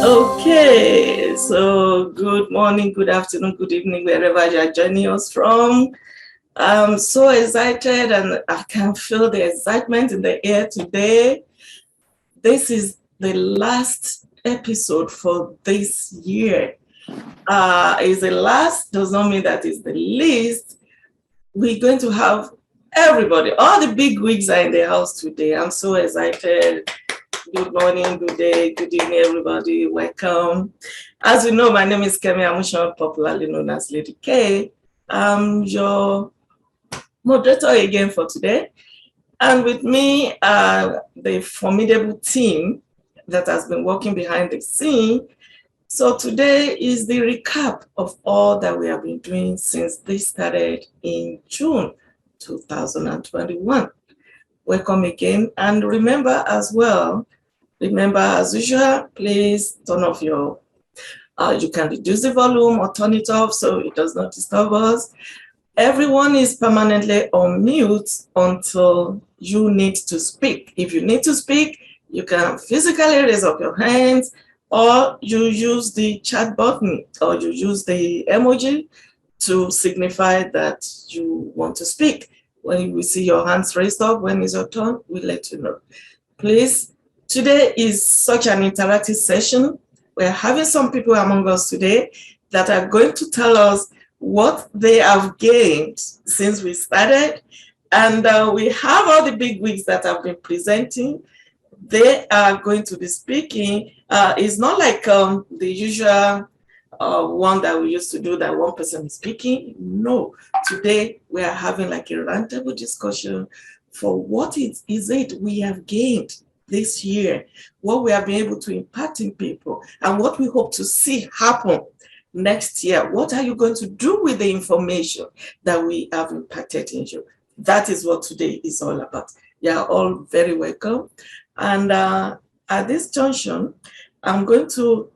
Okay, so good morning, good afternoon, good evening, wherever you are joining us from. I'm so excited and I can feel the excitement in the air today. This is the last episode for this year. Is the last, does not mean that it's the least. We're going to have everybody, all the big wigs are in the house today. I'm so excited. Good morning, good day, good evening, everybody. Welcome. As you know, my name is Kemi Amushan, popularly known as Lady K. I'm your moderator again for today. And with me, the formidable team that has been working behind the scene. So today is the recap of all that we have been doing since this started in June 2021. Welcome again. And remember as usual, please turn off your, you can reduce the volume or turn it off so it does not disturb us. Everyone is permanently on mute until you need to speak. If you need to speak, you can physically raise up your hands, or you use the chat button, or you use the emoji to signify that you want to speak. When we see your hands raised up, when it's your turn, we'll let you know. Please, today is such an interactive session. We're having some people among us today that are going to tell us what they have gained since we started. And we have all the big wigs that have been presenting. They are going to be speaking. It's not like the usual one that we used to do that one person is speaking. No, today we are having like a roundtable discussion for what is it we have gained this year, what we have been able to impact in people, and what we hope to see happen next year. What are you going to do with the information that we have impacted in you? That is what today is all about. You are all very welcome. And at this junction, I'm going to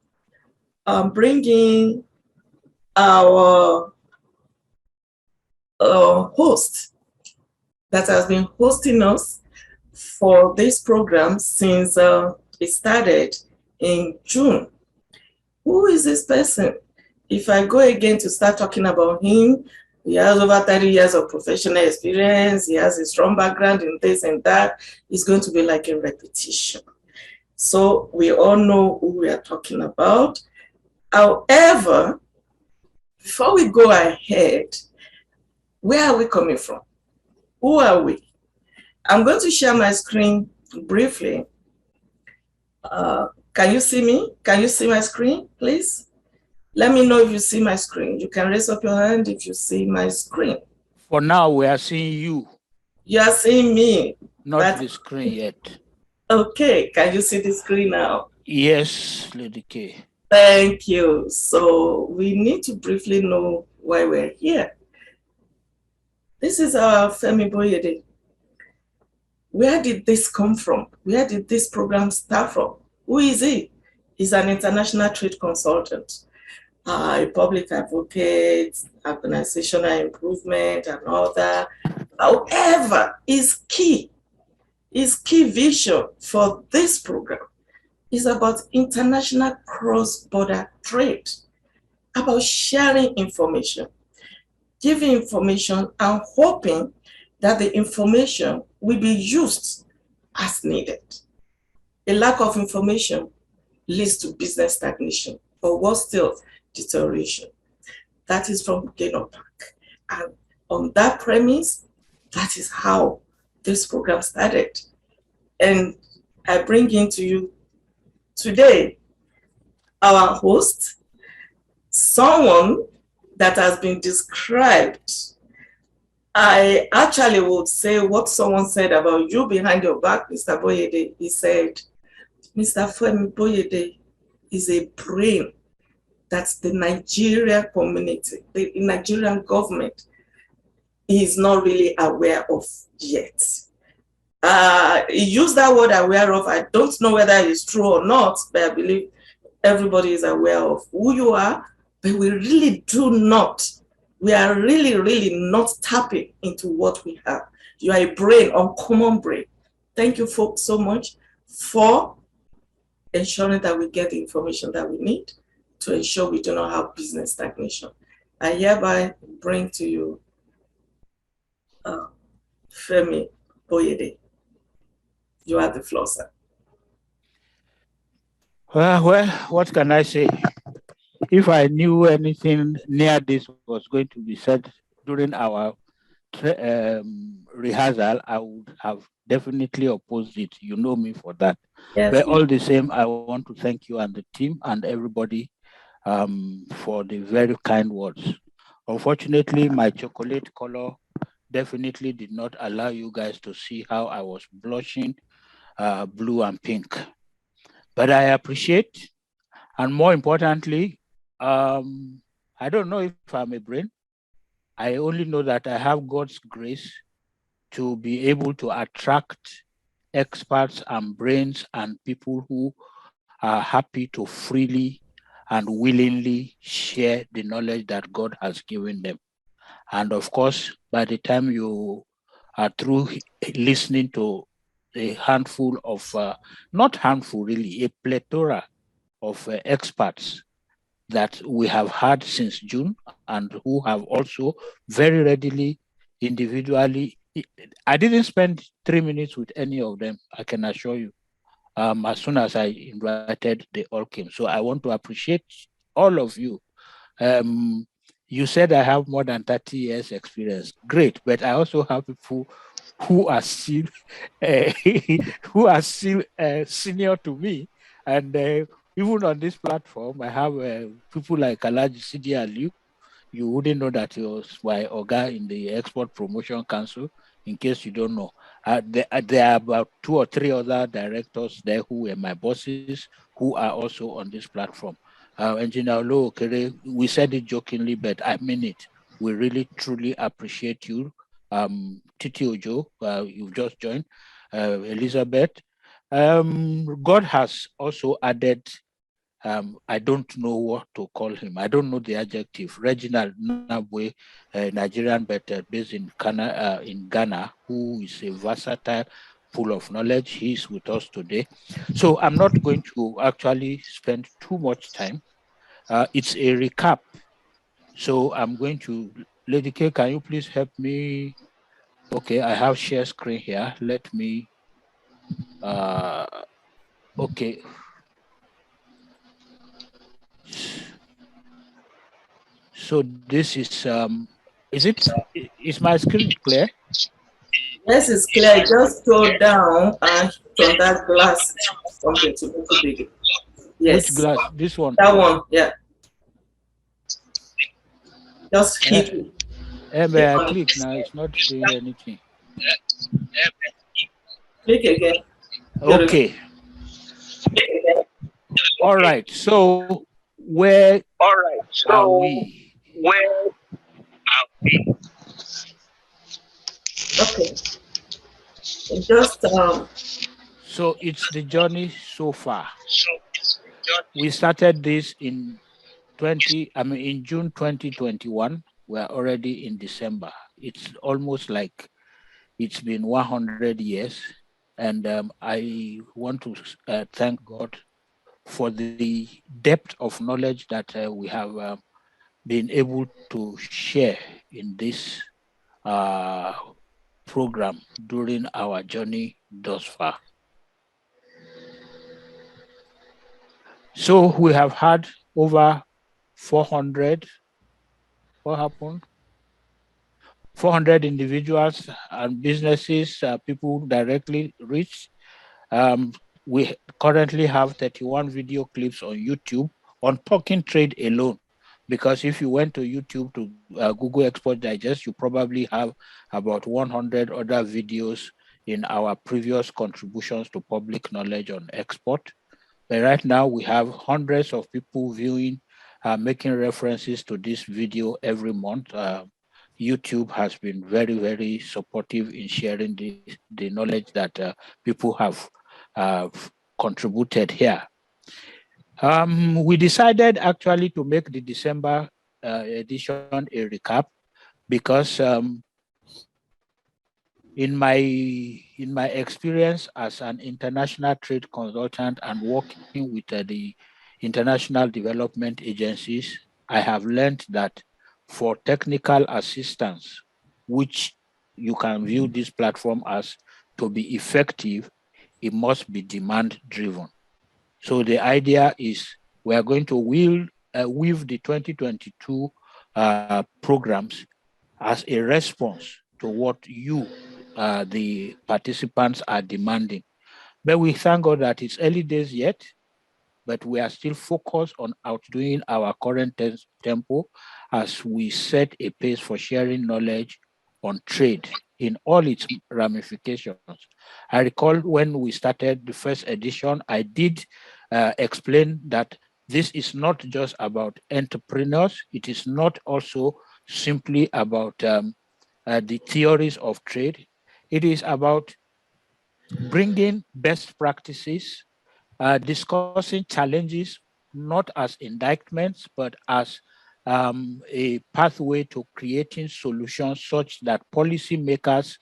bring in our host that has been hosting us for this program since it started in June. Who is this person? If I go again to start talking about him, he has over 30 years of professional experience. He has a strong background in this and that. It's going to be like a repetition. So we all know who we are talking about. However, before we go ahead, where are we coming from? Who are we? I'm going to share my screen briefly. Can you see me? Can you see my screen, please? Let me know if you see my screen. You can raise up your hand if you see my screen. For now, we are seeing you. You are seeing me. Not the screen yet. Okay, can you see the screen now? Yes, Lady K. Thank you. So we need to briefly know why we're here. This is our Femi Boyede. Where did this come from? Where did this program start from? Who is he? He's an international trade consultant, a public advocate, organizational improvement, and all that. However, his key vision for this program is about international cross-border trade, about sharing information, giving information, and hoping that the information will be used as needed. A lack of information leads to business stagnation, or worse still, deterioration. That is from beginning back. And on that premise, that is how this program started. And I bring into you today our host, someone that has been described. I actually would say what someone said about you behind your back, Mr. Boyede. He said, Mr. Femi Boyede is a brain that the Nigerian community, the Nigerian government is not really aware of yet. He used that word aware of. I don't know whether it's true or not, but I believe everybody is aware of who you are, but we really do not. We are really, really not tapping into what we have. You are a brain, uncommon brain. Thank you folks so much for ensuring that we get the information that we need to ensure we do not have business stagnation. I hereby bring to you Femi Boyede. You have the floor, sir. Well, what can I say? If I knew anything near this was going to be said during our rehearsal, I would have definitely opposed it. You know me for that. Yes, But all the same, I want to thank you and the team and everybody for the very kind words. Unfortunately, my chocolate color definitely did not allow you guys to see how I was blushing blue and pink. But I appreciate, and more importantly, I don't know if I'm a brain. I only know that I have God's grace to be able to attract experts and brains and people who are happy to freely and willingly share the knowledge that God has given them. And of course, by the time you are through listening to a handful of, not handful really, a plethora of experts that we have had since June and who have also very readily, individually, I didn't spend 3 minutes with any of them, I can assure you. As soon as I invited, they all came. So I want to appreciate all of you. You said I have more than 30 years experience. Great, but I also have people who are still who are still senior to me, and even on this platform, I have people like Alaji Sidi Aliu. You wouldn't know that he was my Oga in the Export Promotion Council, in case you don't know. There are about 2 or 3 other directors there who were my bosses, who are also on this platform. Engineer Olo Okere, we said it jokingly, but I mean it. We really, truly appreciate you. Titi Ojo, you've just joined. Elizabeth. God has also added I don't know what to call him. I don't know the adjective. Reginald Nabwe, Nigerian, but based in Ghana, who is a versatile full of knowledge. He's with us today. So I'm not going to actually spend too much time. It's a recap. So I'm going to, Lady K, can you please help me? Okay, I have share screen here. Let me, okay. So this is my screen clear? yes, it's clear. Just scroll down and hit on that glass something to make it bigger. Which Yes, glass? This one? that one. Yeah. Just hit it. But I click now. It's not doing anything. Click again. Okay. All right. So where are we? Okay. Just So it's the journey so far. We started this in June 2021. We're already in December. It's almost like it's been 100 years. And I want to thank God for the depth of knowledge that we have been able to share in this program during our journey thus far. So we have had over 400, what happened? 400 individuals and businesses, people directly reached. We currently have 31 video clips on YouTube on talking trade alone. Because if you went to YouTube to Google Export Digest, you probably have about 100 other videos in our previous contributions to public knowledge on export. But right now we have hundreds of people viewing, making references to this video every month. YouTube has been very, very supportive in sharing the knowledge that people have contributed here. We decided actually to make the December edition a recap because, in my experience as an international trade consultant and working with the international development agencies, I have learned that for technical assistance, which you can view this platform as, to be effective, it must be demand driven. So the idea is we are going to weave the 2022 programs as a response to what you, the participants, are demanding. But we thank God that it's early days yet, but we are still focused on outdoing our current tempo as we set a pace for sharing knowledge on trade in all its ramifications. I recall when we started the first edition, I did explain that this is not just about entrepreneurs, it is not also simply about the theories of trade. It is about bringing best practices, discussing challenges not as indictments, but as a pathway to creating solutions such that policymakers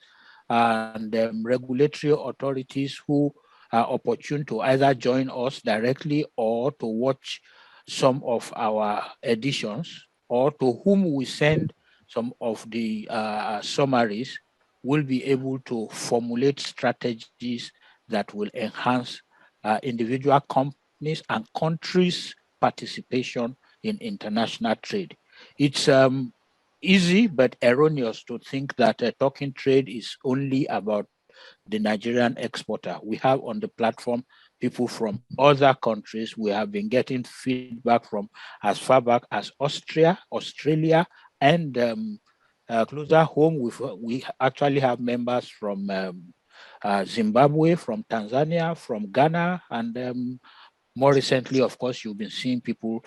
and regulatory authorities who are opportune to either join us directly or to watch some of our editions, or to whom we send some of the summaries, will be able to formulate strategies that will enhance individual companies and countries' participation in international trade. It's easy but erroneous to think that talking trade is only about the Nigerian exporter. We have on the platform people from other countries. We have been getting feedback from as far back as Austria, Australia, and closer home, we actually have members from Zimbabwe, from Tanzania, from Ghana, and more recently, of course, you've been seeing people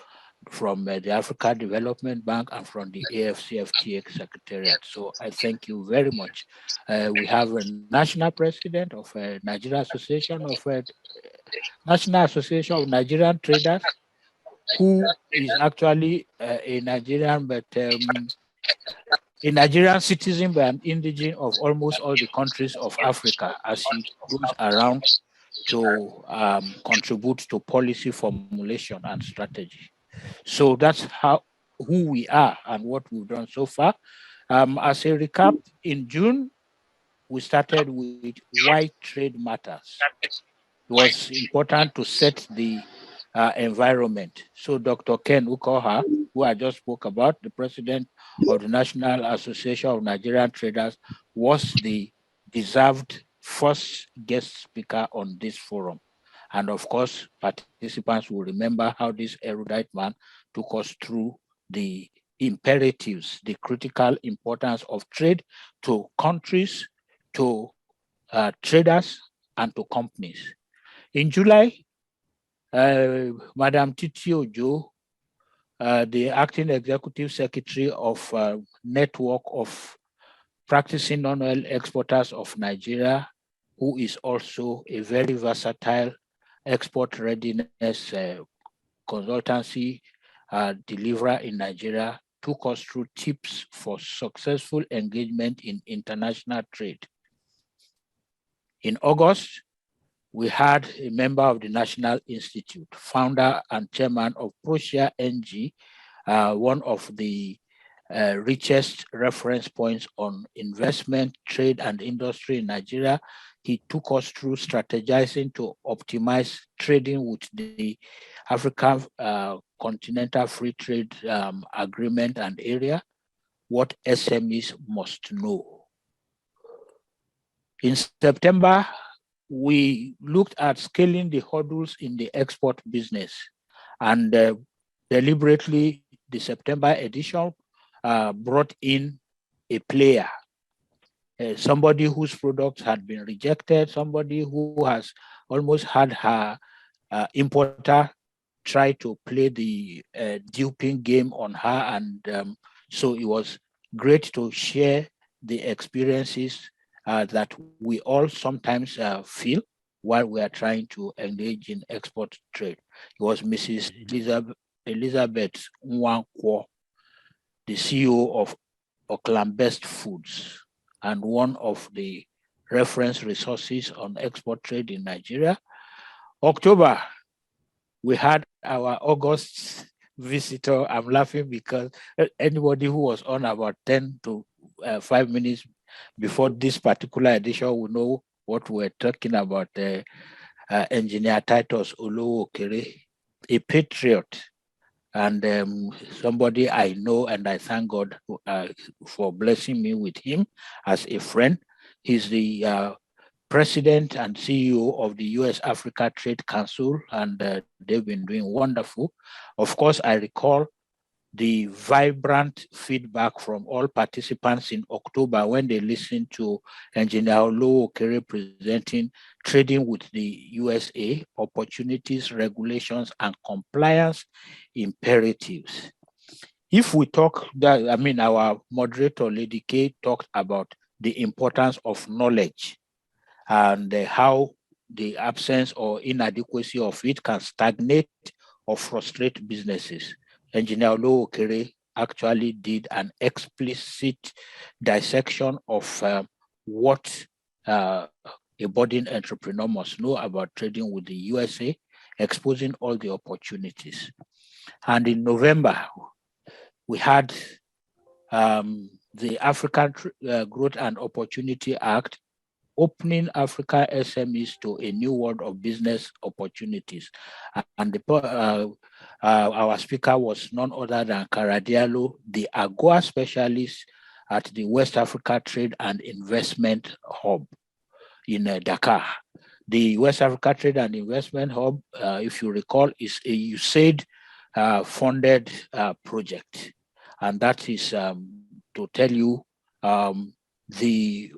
from the Africa Development Bank and from the AFCFTA Secretariat. So I thank you very much. We have a national president of National Association of Nigerian Traders, who is actually a Nigerian, but a Nigerian citizen but an indigene of almost all the countries of Africa, as he goes around to contribute to policy formulation and strategy. So that's who we are and what we've done so far. As a recap, in June, we started with why trade matters. It was important to set the environment. So Dr. Ken Ukoha, who I just spoke about, the president of the National Association of Nigerian Traders, was the deserved first guest speaker on this forum. And of course, participants will remember how this erudite man took us through the imperatives, the critical importance of trade to countries, to traders, and to companies. In July, Madam Titi Ojo, the acting executive secretary of Network of Practicing Non-Oil Exporters of Nigeria, who is also a very versatile export readiness consultancy deliverer in Nigeria, took us through tips for successful engagement in international trade. In August, we had a member of the National Institute, founder and chairman of Procia NG, one of the richest reference points on investment, trade, and industry in Nigeria. He took us through strategizing to optimize trading with the African Continental Free Trade Agreement and area, what SMEs must know. In September, we looked at scaling the hurdles in the export business, and deliberately the September edition brought in a player, somebody whose products had been rejected, somebody who has almost had her importer try to play the duping game on her. And so it was great to share the experiences that we all sometimes feel while we are trying to engage in export trade. It was Mrs. Elizabeth Nwankwo, the CEO of Oakland Best Foods and one of the reference resources on export trade in Nigeria. October, we had our August visitor. I'm laughing because anybody who was on about 10 to 5 minutes before this particular edition will know what we're talking about. Engineer Titus Olowo-Okere, a patriot, and somebody I know, and I thank God for blessing me with him as a friend. He's the president and CEO of the US Africa Trade Council, and they've been doing wonderful. Of course, I recall the vibrant feedback from all participants in October when they listened to Engineer Olowo-Okere presenting trading with the USA, opportunities, regulations, and compliance imperatives. If we talk that, I mean, our moderator, Lady K, talked about the importance of knowledge and how the absence or inadequacy of it can stagnate or frustrate businesses. Engineer Olowo-Okere actually did an explicit dissection of what a budding entrepreneur must know about trading with the USA, exposing all the opportunities. And in November, we had the African Growth and Opportunity Act opening Africa SMEs to a new world of business opportunities. And our speaker was none other than Karadialo, the AGOA specialist at the West Africa Trade and Investment Hub in Dakar. The West Africa Trade and Investment Hub, if you recall, is a USAID funded project. And that is to tell you the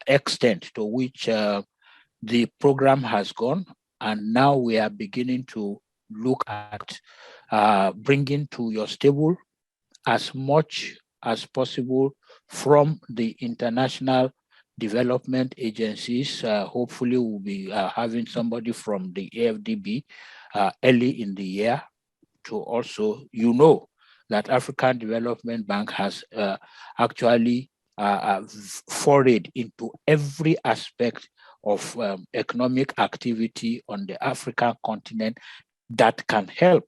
extent to which the program has gone. And now we are beginning to look at bringing to your stable as much as possible from the international development agencies. Hopefully we'll be having somebody from the AFDB early in the year to also, that African Development Bank has actually forayed into every aspect of economic activity on the African continent that can help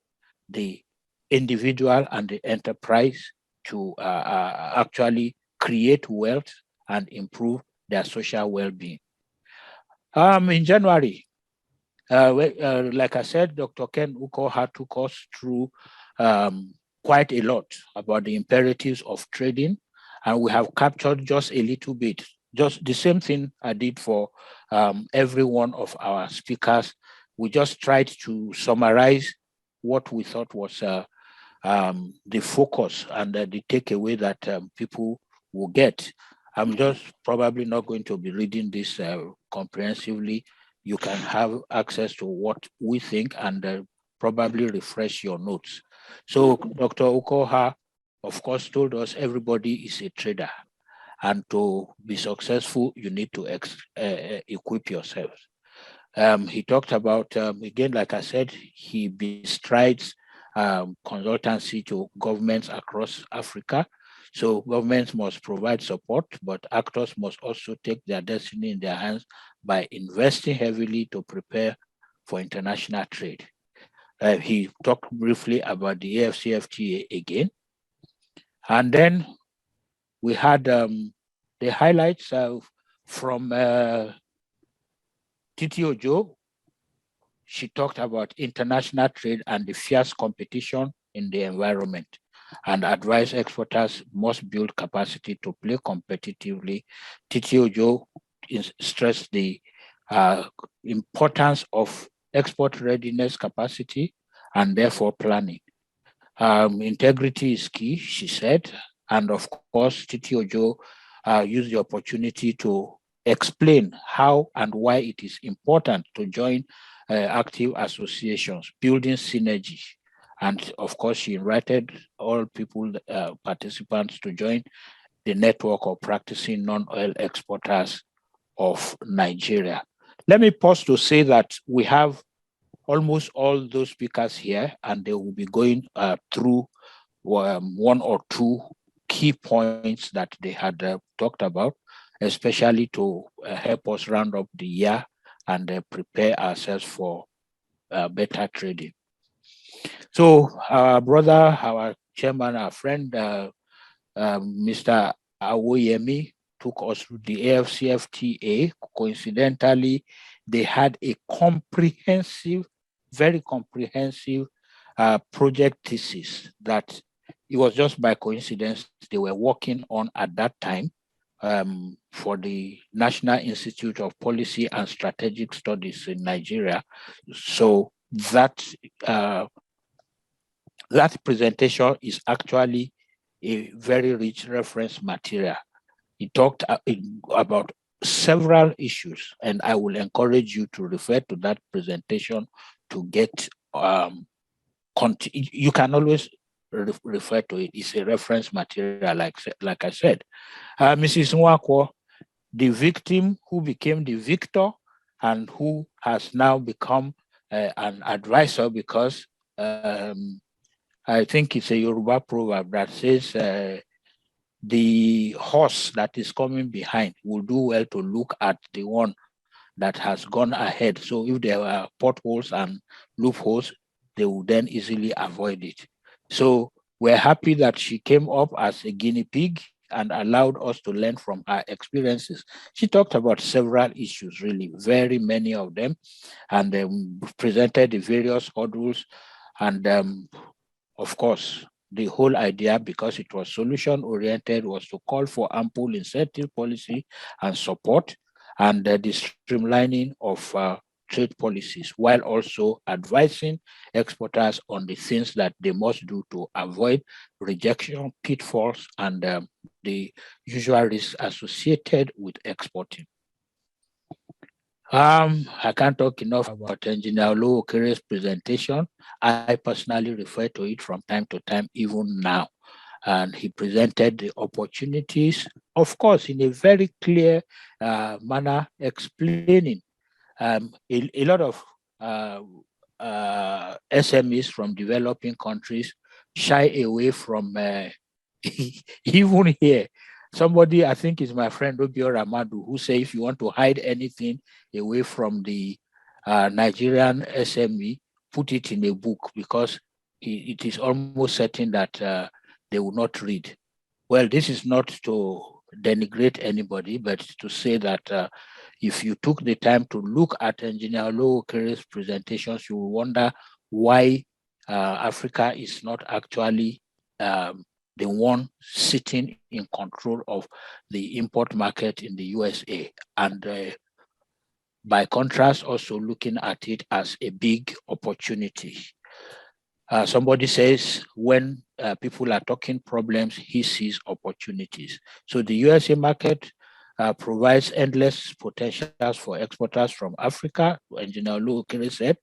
the individual and the enterprise to actually create wealth and improve their social well-being. In January, like I said, Dr. Ken Ukoha took us through quite a lot about the imperatives of trading, and we have captured just a little bit, just the same thing I did for every one of our speakers. We just tried to summarize what we thought was the focus and the takeaway that people will get. I'm just probably not going to be reading this comprehensively. You can have access to what we think and probably refresh your notes. So Dr. Ukoha, of course, told us everybody is a trader. And to be successful, you need to equip yourself. He talked about, again, like I said, he bestrides consultancy to governments across Africa. So governments must provide support, but actors must also take their destiny in their hands by investing heavily to prepare for international trade. He talked briefly about the AFCFTA again. And then we had the highlights from Titi Ojo. She talked about international trade and the fierce competition in the environment, and advised exporters must build capacity to play competitively. Titi Ojo stressed the importance of export readiness capacity and therefore planning. Integrity is key, she said, and of course, Titi Ojo used the opportunity to explain how and why it is important to join active associations, building synergy. And of course, she invited all people, participants, to join the network of practicing non-oil exporters of Nigeria. Let me pause to say that we have almost all those speakers here, and they will be going through one or two key points that they had talked about, especially to help us round up the year and prepare ourselves for better trading. So our brother, our chairman, our friend, Mr. Awoyemi took us through the AFCFTA. Coincidentally, they had a comprehensive, very comprehensive project thesis that it was just by coincidence they were working on at that time for the National Institute of Policy and Strategic Studies in Nigeria. So that that presentation is actually a very rich reference material. He talked about several issues, and I will encourage you to refer to that presentation to get, you can always refer to it. It's a reference material, like I said. Mrs. Nwakwo, the victim who became the victor and who has now become an advisor because I think it's a Yoruba proverb that says the horse that is coming behind will do well to look at the one that has gone ahead. So if there are potholes and loopholes, they will then easily avoid it. So we're happy that she came up as a guinea pig and allowed us to learn from her experiences. She talked about several issues, really, very many of them, and presented the various hurdles and of course, the whole idea, because it was solution-oriented, was to call for ample incentive policy and support and the streamlining of trade policies, while also advising exporters on the things that they must do to avoid rejection, pitfalls, and the usual risks associated with exporting. I can't talk enough about Engineer Oluokere's presentation. I personally refer to it from time to time, even now. And he presented the opportunities, of course, in a very clear manner, explaining a lot of SMEs from developing countries shy away from even here. Somebody, I think is my friend Obio Ramadu, who says if you want to hide anything away from the Nigerian SME, put it in a book because it is almost certain that they will not read. Well, this is not to denigrate anybody, but to say that if you took the time to look at Engineer Oluokere's presentations, you will wonder why Africa is not actually the one sitting in control of the import market in the USA. And by contrast, also looking at it as a big opportunity. Somebody says when people are talking problems, he sees opportunities. So the USA market provides endless potentials for exporters from Africa. Engineer Oluokere said,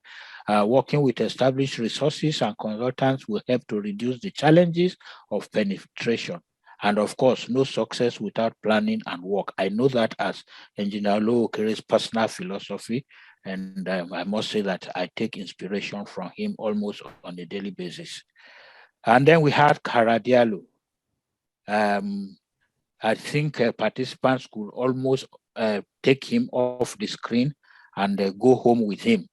working with established resources and consultants will help to reduce the challenges of penetration. And of course, no success without planning and work. I know that as Engineer Oluokere's personal philosophy, and I must say that I take inspiration from him almost on a daily basis. And then we had Karadialu. I think participants could almost take him off the screen and go home with him.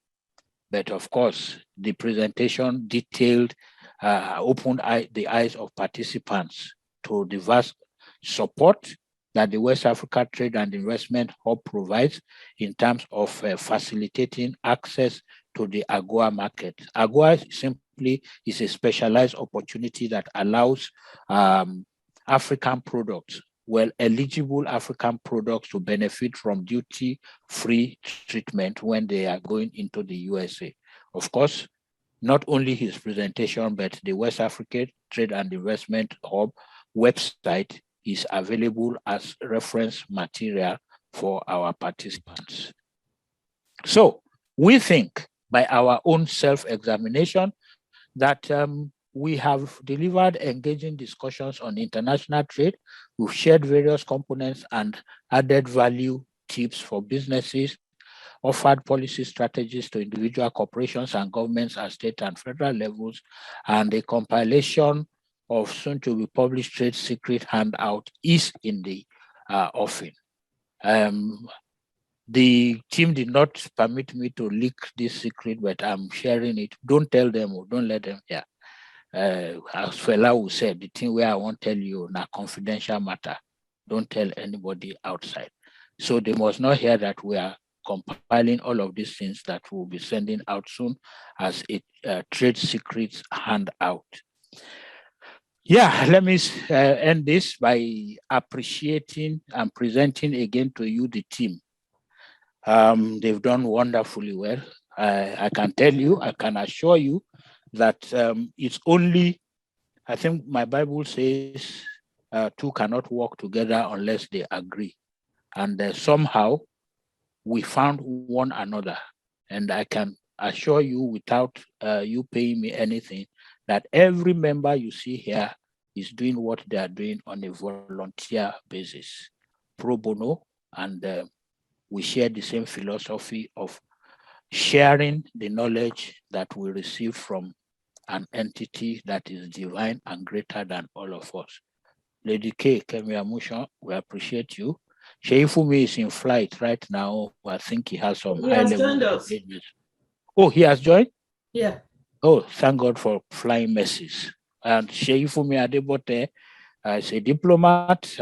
But of course, the presentation detailed, opened the eyes of participants to the vast support that the West Africa Trade and Investment Hub provides in terms of facilitating access to the AGOA market. AGOA simply is a specialized opportunity that allows African products, eligible African products to benefit from duty-free treatment when they are going into the USA. Of course, not only his presentation, but the West African Trade and Investment Hub website is available as reference material for our participants. So we think by our own self-examination that we have delivered engaging discussions on international trade. We've shared various components and added value tips for businesses, offered policy strategies to individual corporations and governments at state and federal levels, and a compilation of soon to be published trade secret handout is in the offing. The team did not permit me to leak this secret, but I'm sharing it. Don't tell them or don't let them hear. As Fela who said, the thing where I won't tell you na confidential matter. Don't tell anybody outside. So they must not hear that we are compiling all of these things that we'll be sending out soon as a trade secrets handout. Yeah, let me end this by appreciating and presenting again to you the team. They've done wonderfully well. I can tell you, I can assure you that it's only, I think my Bible says, two cannot work together unless they agree. And somehow we found one another. And I can assure you, without you paying me anything, that every member you see here is doing what they are doing on a volunteer basis, pro bono, and we share the same philosophy of sharing the knowledge that we receive from an entity that is divine and greater than all of us. Lady K, Kemi Amusha, we appreciate you. Sheifumi is in flight right now. I think he has some He high has level joined us. engagement. Oh, he has joined? Yeah. Oh, thank God for flying messes. And Sheifumi Adebote is a diplomat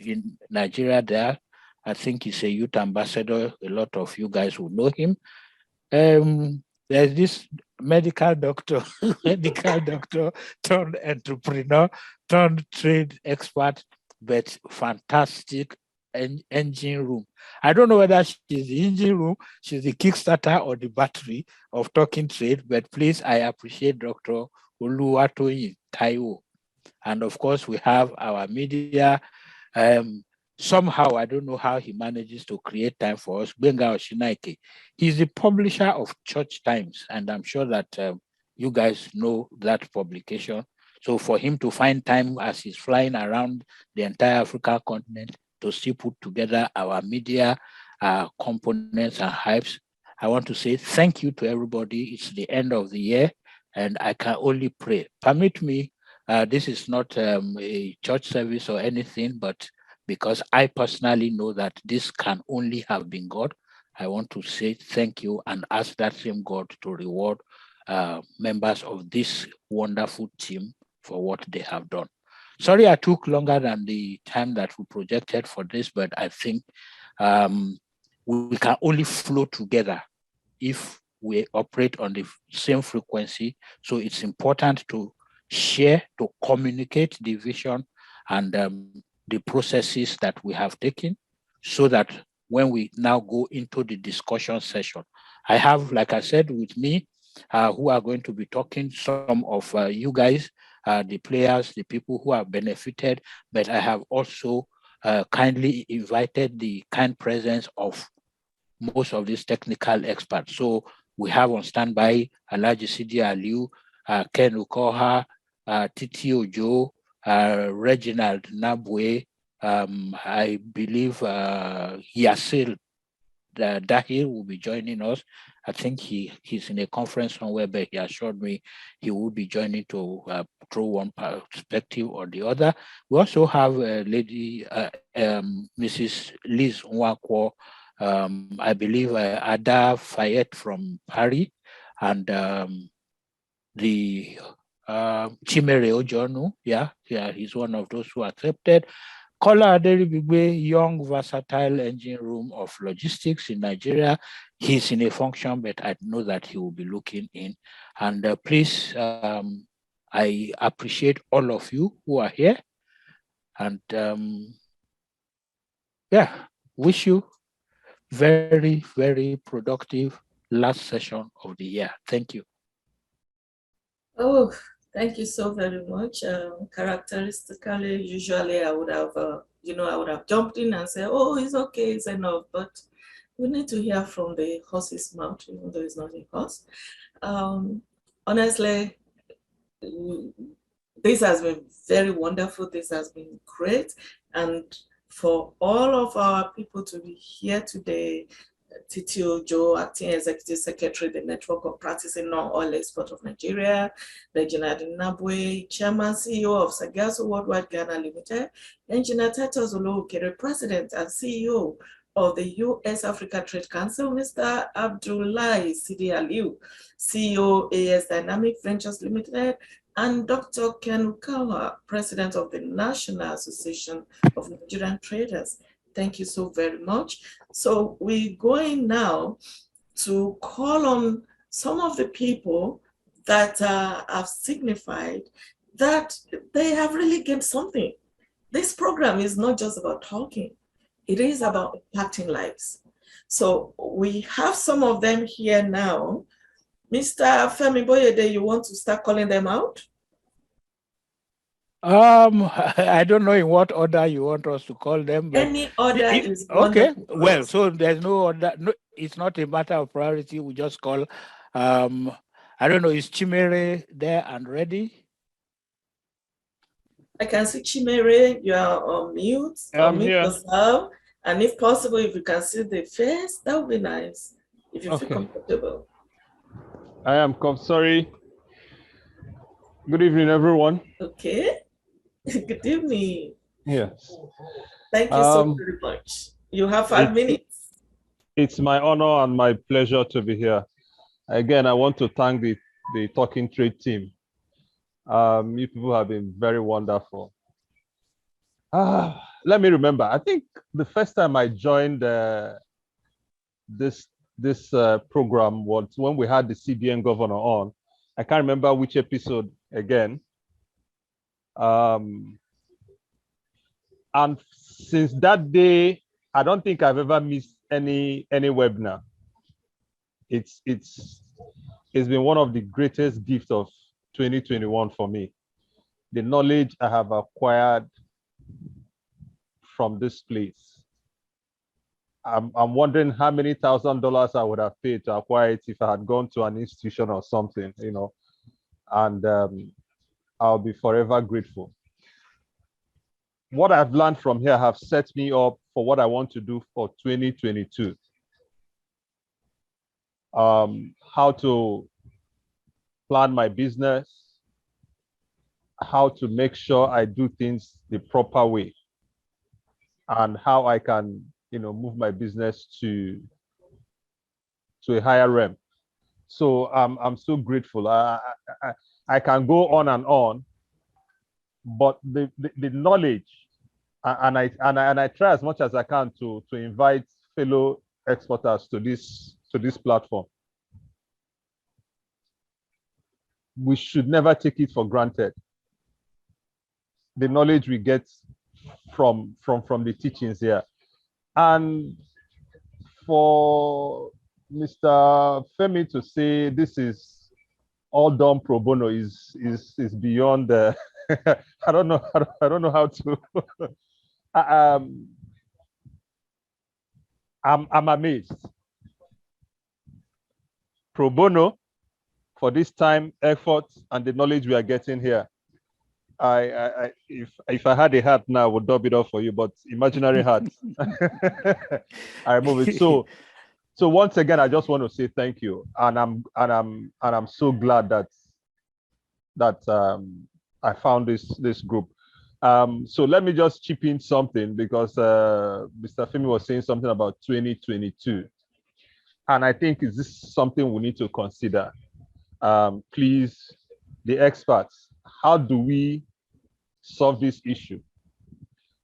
in Nigeria there. I think he's a youth ambassador. A lot of you guys will know him. There's this medical doctor, medical doctor turned entrepreneur, turned trade expert, but fantastic engine room. I don't know whether she's the engine room, she's the Kickstarter or the battery of talking trade, but please, I appreciate Dr. Oluwatoyin Taiwo. And of course, we have our media. Somehow, I don't know how he manages to create time for us. Benga Oshinaike, he's the publisher of Church Times, and I'm sure that you guys know that publication. So for him to find time as he's flying around the entire African continent to still put together our media components and hypes, I want to say thank you to everybody. It's the end of the year, and I can only pray. Permit me, this is not a church service or anything, but because I personally know that this can only have been God, I want to say thank you and ask that same God to reward members of this wonderful team for what they have done. Sorry, I took longer than the time that we projected for this, but I think we can only flow together if we operate on the same frequency. So it's important to share, to communicate the vision and the processes that we have taken so that when we now go into the discussion session, I have, like I said, with me, who are going to be talking, some of you guys, the players, the people who have benefited, but I have also kindly invited the kind presence of most of these technical experts. So we have on standby Alhaji Sidi Aliu, Ken Ukoha, Titi Ojo, Reginald Nabwe, I believe Yasil Dahir will be joining us. I think he's in a conference somewhere, but he assured me he will be joining to throw one perspective or the other. We also have Lady Mrs. Liz Nwakwo, I believe Ada Fayette from Paris, and the Chimere Ojonu, yeah, he's one of those who accepted. Kola Aderibigbe, young, versatile engine room of logistics in Nigeria. He's in a function, but I know that he will be looking in. And please, I appreciate all of you who are here. And yeah, wish you very, very productive last session of the year. Thank you. Oh, thank you so very much. Characteristically, usually I would have, I would have jumped in and said, "Oh, it's okay, it's enough." But we need to hear from the horse's mouth, even though it's not a horse. Honestly, this has been very wonderful. This has been great, and for all of our people to be here today, Titi Ojo, Acting Executive Secretary, the Network of Practicing Non-Oil Export of Nigeria, Reginald Nabwe, Chairman, CEO of Sagaso Worldwide Ghana Limited, Engineer Titus Olokere, President and CEO of the U.S. Africa Trade Council, Mr. Abdullahi Sidi Aliu, CEO AS Dynamic Ventures Limited, and Dr. Ken Ukawa, President of the National Association of Nigerian Traders. Thank you so very much. So we're going now to call on some of the people that have signified that they have really gained something. This program is not just about talking. It is about impacting lives. So we have some of them here now. Mr. Femi Boyede, you want to start calling them out? I don't know in what order you want us to call them, but any order is okay. wonderful. Well, so there's no order. No, it's not a matter of priority. We just call. I don't know. Is Chimere there and ready? I can see Chimere. You are on mute. Unmute yourself, and if possible, if you can see the face, that would be nice. If you feel comfortable. I am sorry. Good evening, everyone. Okay. Good evening. Yes. Thank you so very much. You have 5 minutes. It's my honor and my pleasure to be here. Again, I want to thank the Talking Trade team. You people have been very wonderful. Let me remember. I think the first time I joined this program was when we had the CBN governor on. I can't remember which episode again. And since that day, I don't think I've ever missed any webinar. It's been one of the greatest gifts of 2021 for me. The knowledge I have acquired from this place. I'm wondering how many $1,000 I would have paid to acquire it if I had gone to an institution or something, you know, and I'll be forever grateful. What I've learned from here have set me up for what I want to do for 2022. How to plan my business, how to make sure I do things the proper way, and how I can, you know, move my business to a higher realm. So I'm so grateful. I can go on and on, but the knowledge, and I try as much as I can to invite fellow exporters to this platform. We should never take it for granted. The knowledge we get from the teachings here, and for Mr. Femi to say this is all done pro bono is beyond the I don't know how to I'm amazed. Pro bono for this time, effort, and the knowledge we are getting here. If I had a hat now, I would dub it off for you, but imaginary hat. I remove it. So once again, I just want to say thank you, and I'm so glad that I found this group. So let me just chip in something, because Mr. Femi was saying something about 2022, and I think is this something we need to consider. Please, the experts, how do we solve this issue?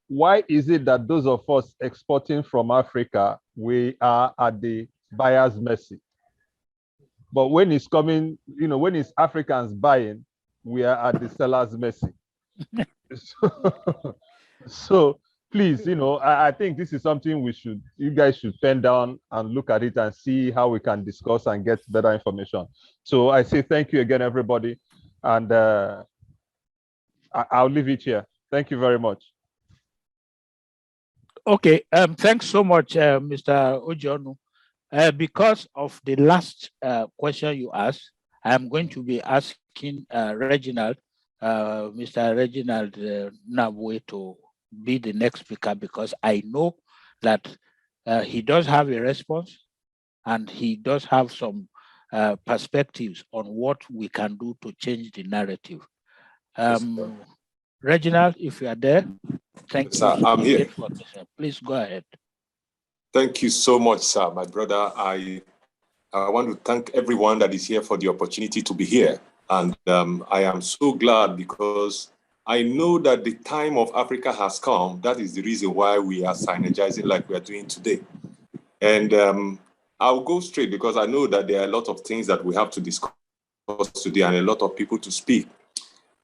Why is it that those of us exporting from Africa, we are at the buyer's mercy? But when it's coming, you know, when it's Africans buying, we are at the seller's mercy. So please, you know, I think this is something you guys should pen down and look at it and see how we can discuss and get better information. So I say thank you again, everybody. And I'll leave it here. Thank you very much. Okay, thanks so much, Mr. Ojonu. Because of the last question you asked, I'm going to be asking Reginald, Mr. Reginald Nabwe, to be the next speaker, because I know that he does have a response, and he does have some perspectives on what we can do to change the narrative. Reginald, if you are there, thank you. Sir, I'm here. Please go ahead. Thank you so much, sir, my brother. I want to thank everyone that is here for the opportunity to be here. And I am so glad because I know that the time of Africa has come. That is the reason why we are synergizing like we are doing today. And I'll go straight because I know that there are a lot of things that we have to discuss today and a lot of people to speak.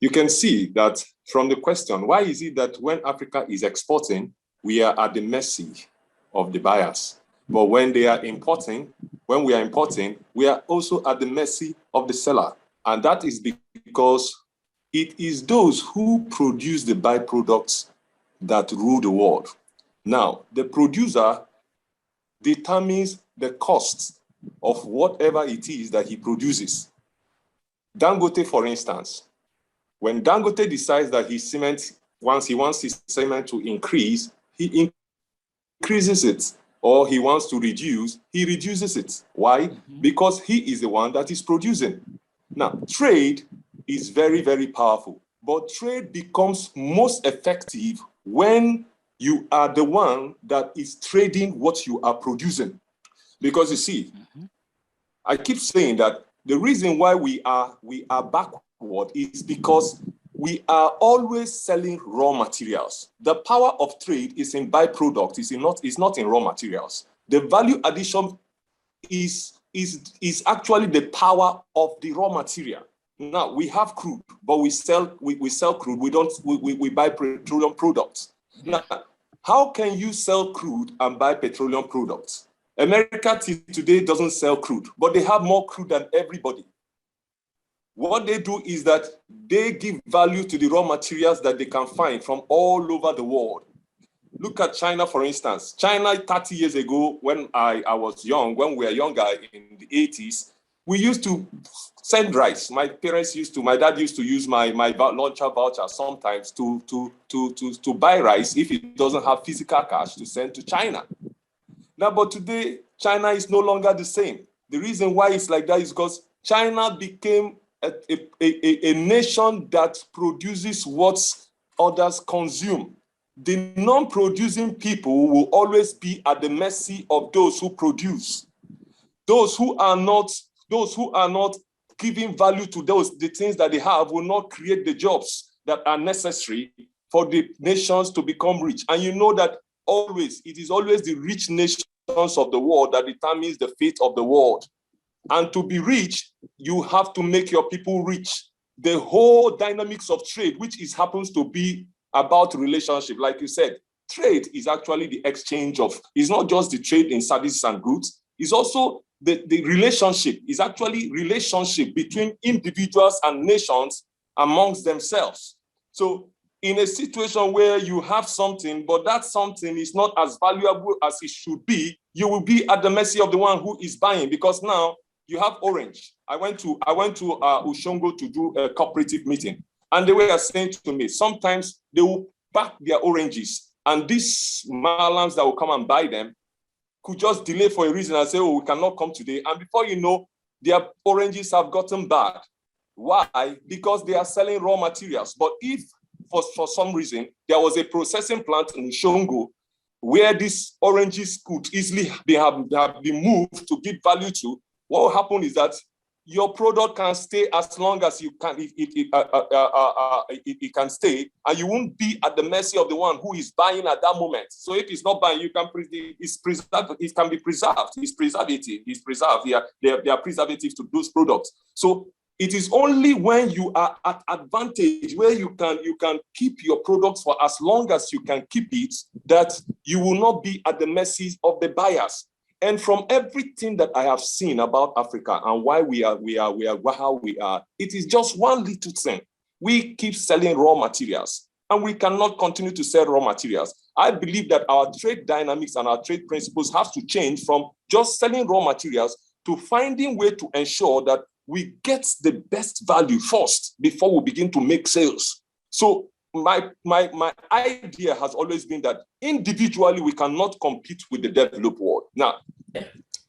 You can see that from the question, why is it that when Africa is exporting, we are at the mercy of the buyers? But when they are importing, when we are importing, we are also at the mercy of the seller. And that is because it is those who produce the byproducts that rule the world. Now, the producer determines the cost of whatever it is that he produces. Dangote, for instance, when Dangote decides that his cement, once he wants his cement to increase, he increases it, or he wants to reduce, he reduces it. Why? Because he is the one that is producing. Now, trade is very, very powerful, but trade becomes most effective when you are the one that is trading what you are producing. Because you see, I keep saying that the reason why we are backward is because we are always selling raw materials. The power of trade is in byproduct, is not in raw materials. The value addition is actually the power of the raw material. Now we have crude, but we sell crude. We buy petroleum products. Now, how can you sell crude and buy petroleum products? America today doesn't sell crude, but they have more crude than everybody. What they do is that they give value to the raw materials that they can find from all over the world. Look at China, for instance. China 30 years ago, when I was young, when we were younger in the 80s, we used to send rice. My dad used to use my launcher voucher sometimes to buy rice if it doesn't have physical cash to send to China. Now, but today, China is no longer the same. The reason why it's like that is because China became a nation that produces what others consume. The non-producing people will always be at the mercy of those who produce. Those who are not giving value to the things that they have will not create the jobs that are necessary for the nations to become rich. And you know that it is always the rich nations of the world that determines the fate of the world. And to be rich, you have to make your people rich. The whole dynamics of trade, which happens to be about relationship, like you said, trade is actually the exchange of, it's not just the trade in services and goods, it's also the relationship, is actually relationship between individuals and nations amongst themselves. So in a situation where you have something, but that something is not as valuable as it should be, you will be at the mercy of the one who is buying, because now you have orange. I went to Ushongo to do a cooperative meeting, and they were saying to me, sometimes they will pack their oranges, and these malams that will come and buy them could just delay for a reason and say, oh, we cannot come today. And before you know, their oranges have gotten bad. Why? Because they are selling raw materials. But if for some reason there was a processing plant in Ushongo where these oranges could easily have been moved to give value to, what will happen is that your product can stay as long as you can, it can stay, and you won't be at the mercy of the one who is buying at that moment. So if it's not buying, it can be preserved. It's preservative. It's preserved. They are preservatives to those products. So it is only when you are at advantage, where you can keep your products for as long as you can keep it, that you will not be at the mercy of the buyers. And from everything that I have seen about Africa and why we are how we are, it is just one little thing. We keep selling raw materials, and we cannot continue to sell raw materials. I believe that our trade dynamics and our trade principles have to change from just selling raw materials to finding way to ensure that we get the best value first before we begin to make sales. So my idea has always been that individually we cannot compete with the developed world. Now,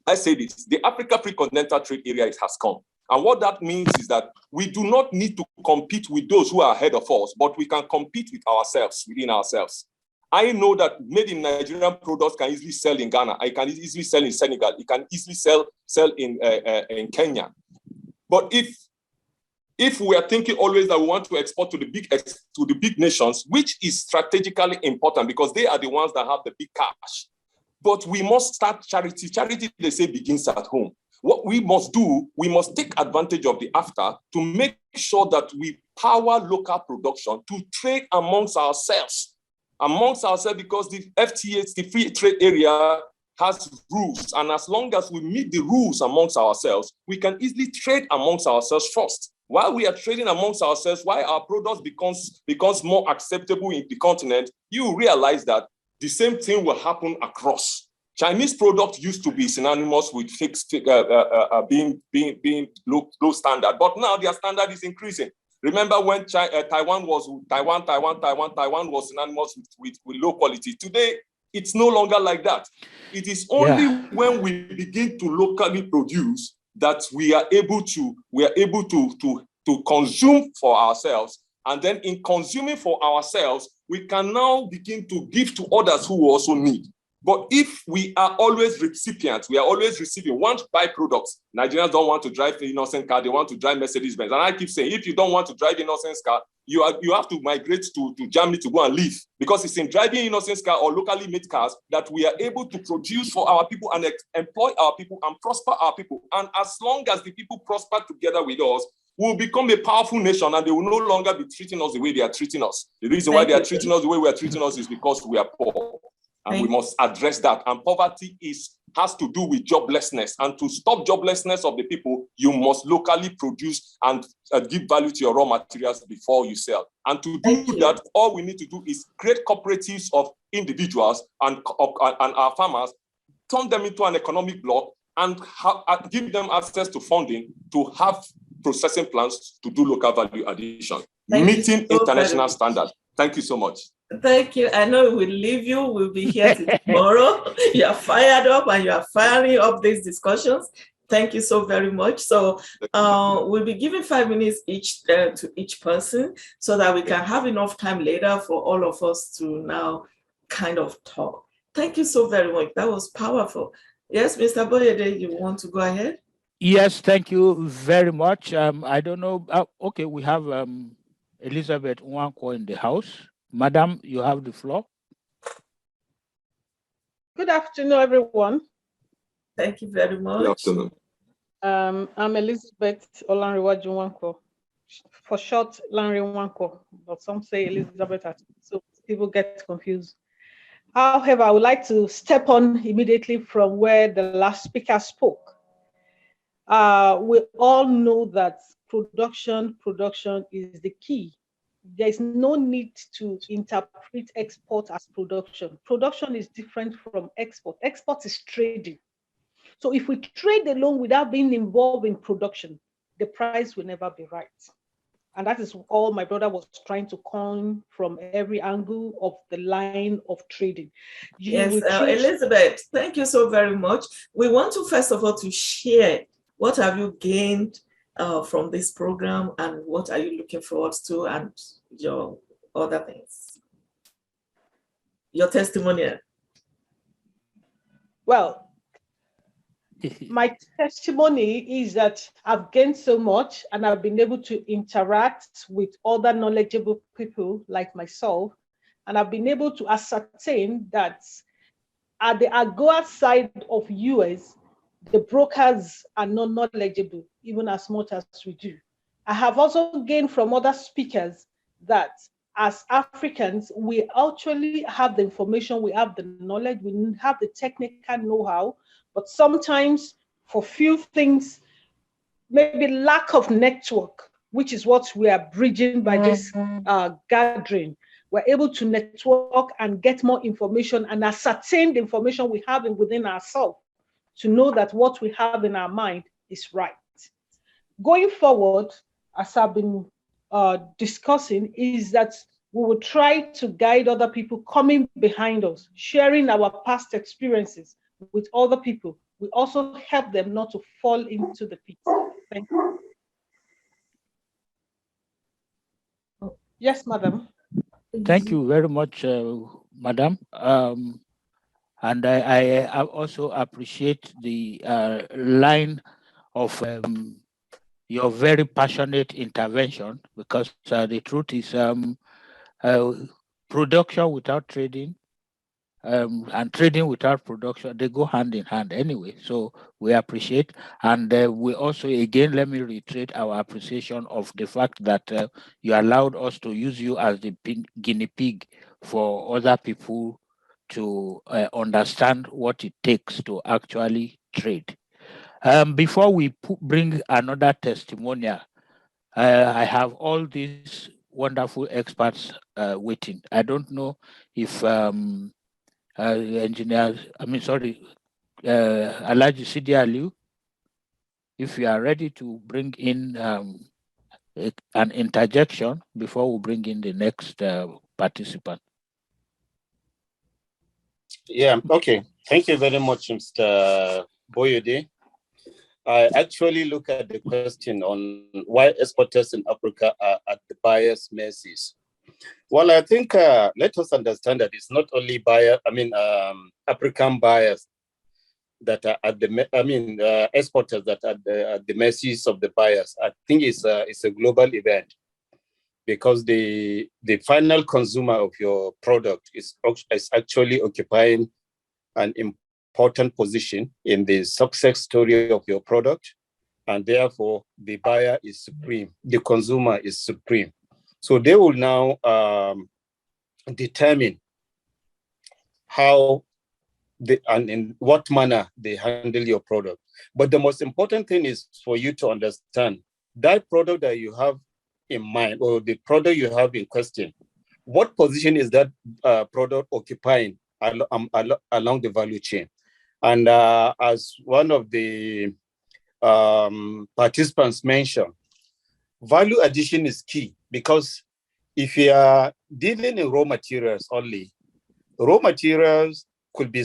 I say this, the Africa pre-continental trade area has come. And what that means is that we do not need to compete with those who are ahead of us, but we can compete with ourselves, within ourselves. I know that made in Nigerian products can easily sell in Ghana. I can easily sell in Senegal. It can easily sell in Kenya. But if we are thinking always that we want to export to the big nations, which is strategically important because they are the ones that have the big cash, but we must start charity. Charity, they say, begins at home. What we must do, we must take advantage of the AFTA to make sure that we power local production to trade amongst ourselves, because the FTA, the free trade area, has rules. And as long as we meet the rules amongst ourselves, we can easily trade amongst ourselves first. While we are trading amongst ourselves, while our products becomes more acceptable in the continent, you realize that the same thing will happen across. Chinese products used to be synonymous with being low standard, but now their standard is increasing. Remember when Taiwan was synonymous with low quality. Today, it's no longer like that. It is only when we begin to locally produce that we are able to consume for ourselves. And then in consuming for ourselves, we can now begin to give to others who also need. But if we are always recipients, we are always receiving, want to buy products. Nigerians don't want to drive the innocent car, they want to drive Mercedes-Benz. And I keep saying, if you don't want to drive innocent car, you have to migrate to Germany to go and live. Because it's in driving innocent car or locally made cars that we are able to produce for our people and employ our people and prosper our people. And as long as the people prosper together with us, we'll become a powerful nation and they will no longer be treating us the way they are treating us. The reason why they are treating us the way we are treating us is because we are poor. And we must address that. And poverty has to do with joblessness. And to stop joblessness of the people, you must locally produce and give value to your raw materials before you sell. And to do that, all we need to do is create cooperatives of individuals and our farmers, turn them into an economic bloc, and give them access to funding to have processing plants to do local value addition, meeting international standards. Thank you so much. Thank you. I know we'll leave you. We'll be here tomorrow. You are fired up and you are firing up these discussions. Thank you so very much. So we'll be giving 5 minutes each to each person so that we can have enough time later for all of us to now kind of talk. Thank you so very much. That was powerful. Yes, Mr. Boyede, you want to go ahead? Yes, thank you very much. I don't know. Okay, we have Elizabeth Nwankwo in the house. Madam, you have the floor. Good afternoon, everyone. Thank you very much. Good afternoon. I'm Elizabeth Olanrewaju Nwankwo. For short, Lanre Nwankwo, but some say Elizabeth, so people get confused. However, I would like to step on immediately from where the last speaker spoke. We all know that production is the key. There's no need to interpret export as production. Production is different from export. Export is trading. So if we trade alone without being involved in production, the price will never be right. And that is all my brother was trying to coin from every angle of the line of trading. Yes, Elizabeth, thank you so very much. We want to first of all to share what have you gained from this program and what are you looking forward to and your other things, your testimonial. Well, my testimony is that I've gained so much and I've been able to interact with other knowledgeable people like myself. And I've been able to ascertain that at the AGOA side of US, the brokers are not knowledgeable, even as much as we do. I have also gained from other speakers that as Africans, we actually have the information, we have the knowledge, we have the technical know-how, but sometimes for few things, maybe lack of network, which is what we are bridging by this gathering. We're able to network and get more information and ascertain the information we have within ourselves to know that what we have in our mind is right. Going forward, as I've been discussing, is that we will try to guide other people coming behind us, sharing our past experiences with other people we also help them not to fall into the pit. Thank you. Yes, madam. Thank you very much, madam. And I also appreciate the line of your very passionate intervention, because the truth is production without trading and trading without production, they go hand in hand anyway. So we appreciate. And we also, again, let me reiterate our appreciation of the fact that you allowed us to use you as the guinea pig for other people to understand what it takes to actually trade. Before we bring another testimonial, I have all these wonderful experts waiting. I don't know if engineers, Alaji Sidi Aliu, if you are ready to bring in an interjection before we bring in the next participant. Yeah, okay. Thank you very much, Mr. Boyode. I actually look at the question on why exporters in Africa are at the buyer's mercies. Well, I think let us understand that it's not only African buyers that are at the, exporters that are at the mercies of the buyers. I think it's a global event, because the final consumer of your product is actually occupying an important position in the success story of your product, and therefore the buyer is supreme, the consumer is supreme. So they will now determine how and in what manner they handle your product. But the most important thing is for you to understand that product that you have in mind, or the product you have in question, what position is that product occupying along the value chain? And as one of the participants mentioned, value addition is key, because if you are dealing in raw materials only, raw materials could be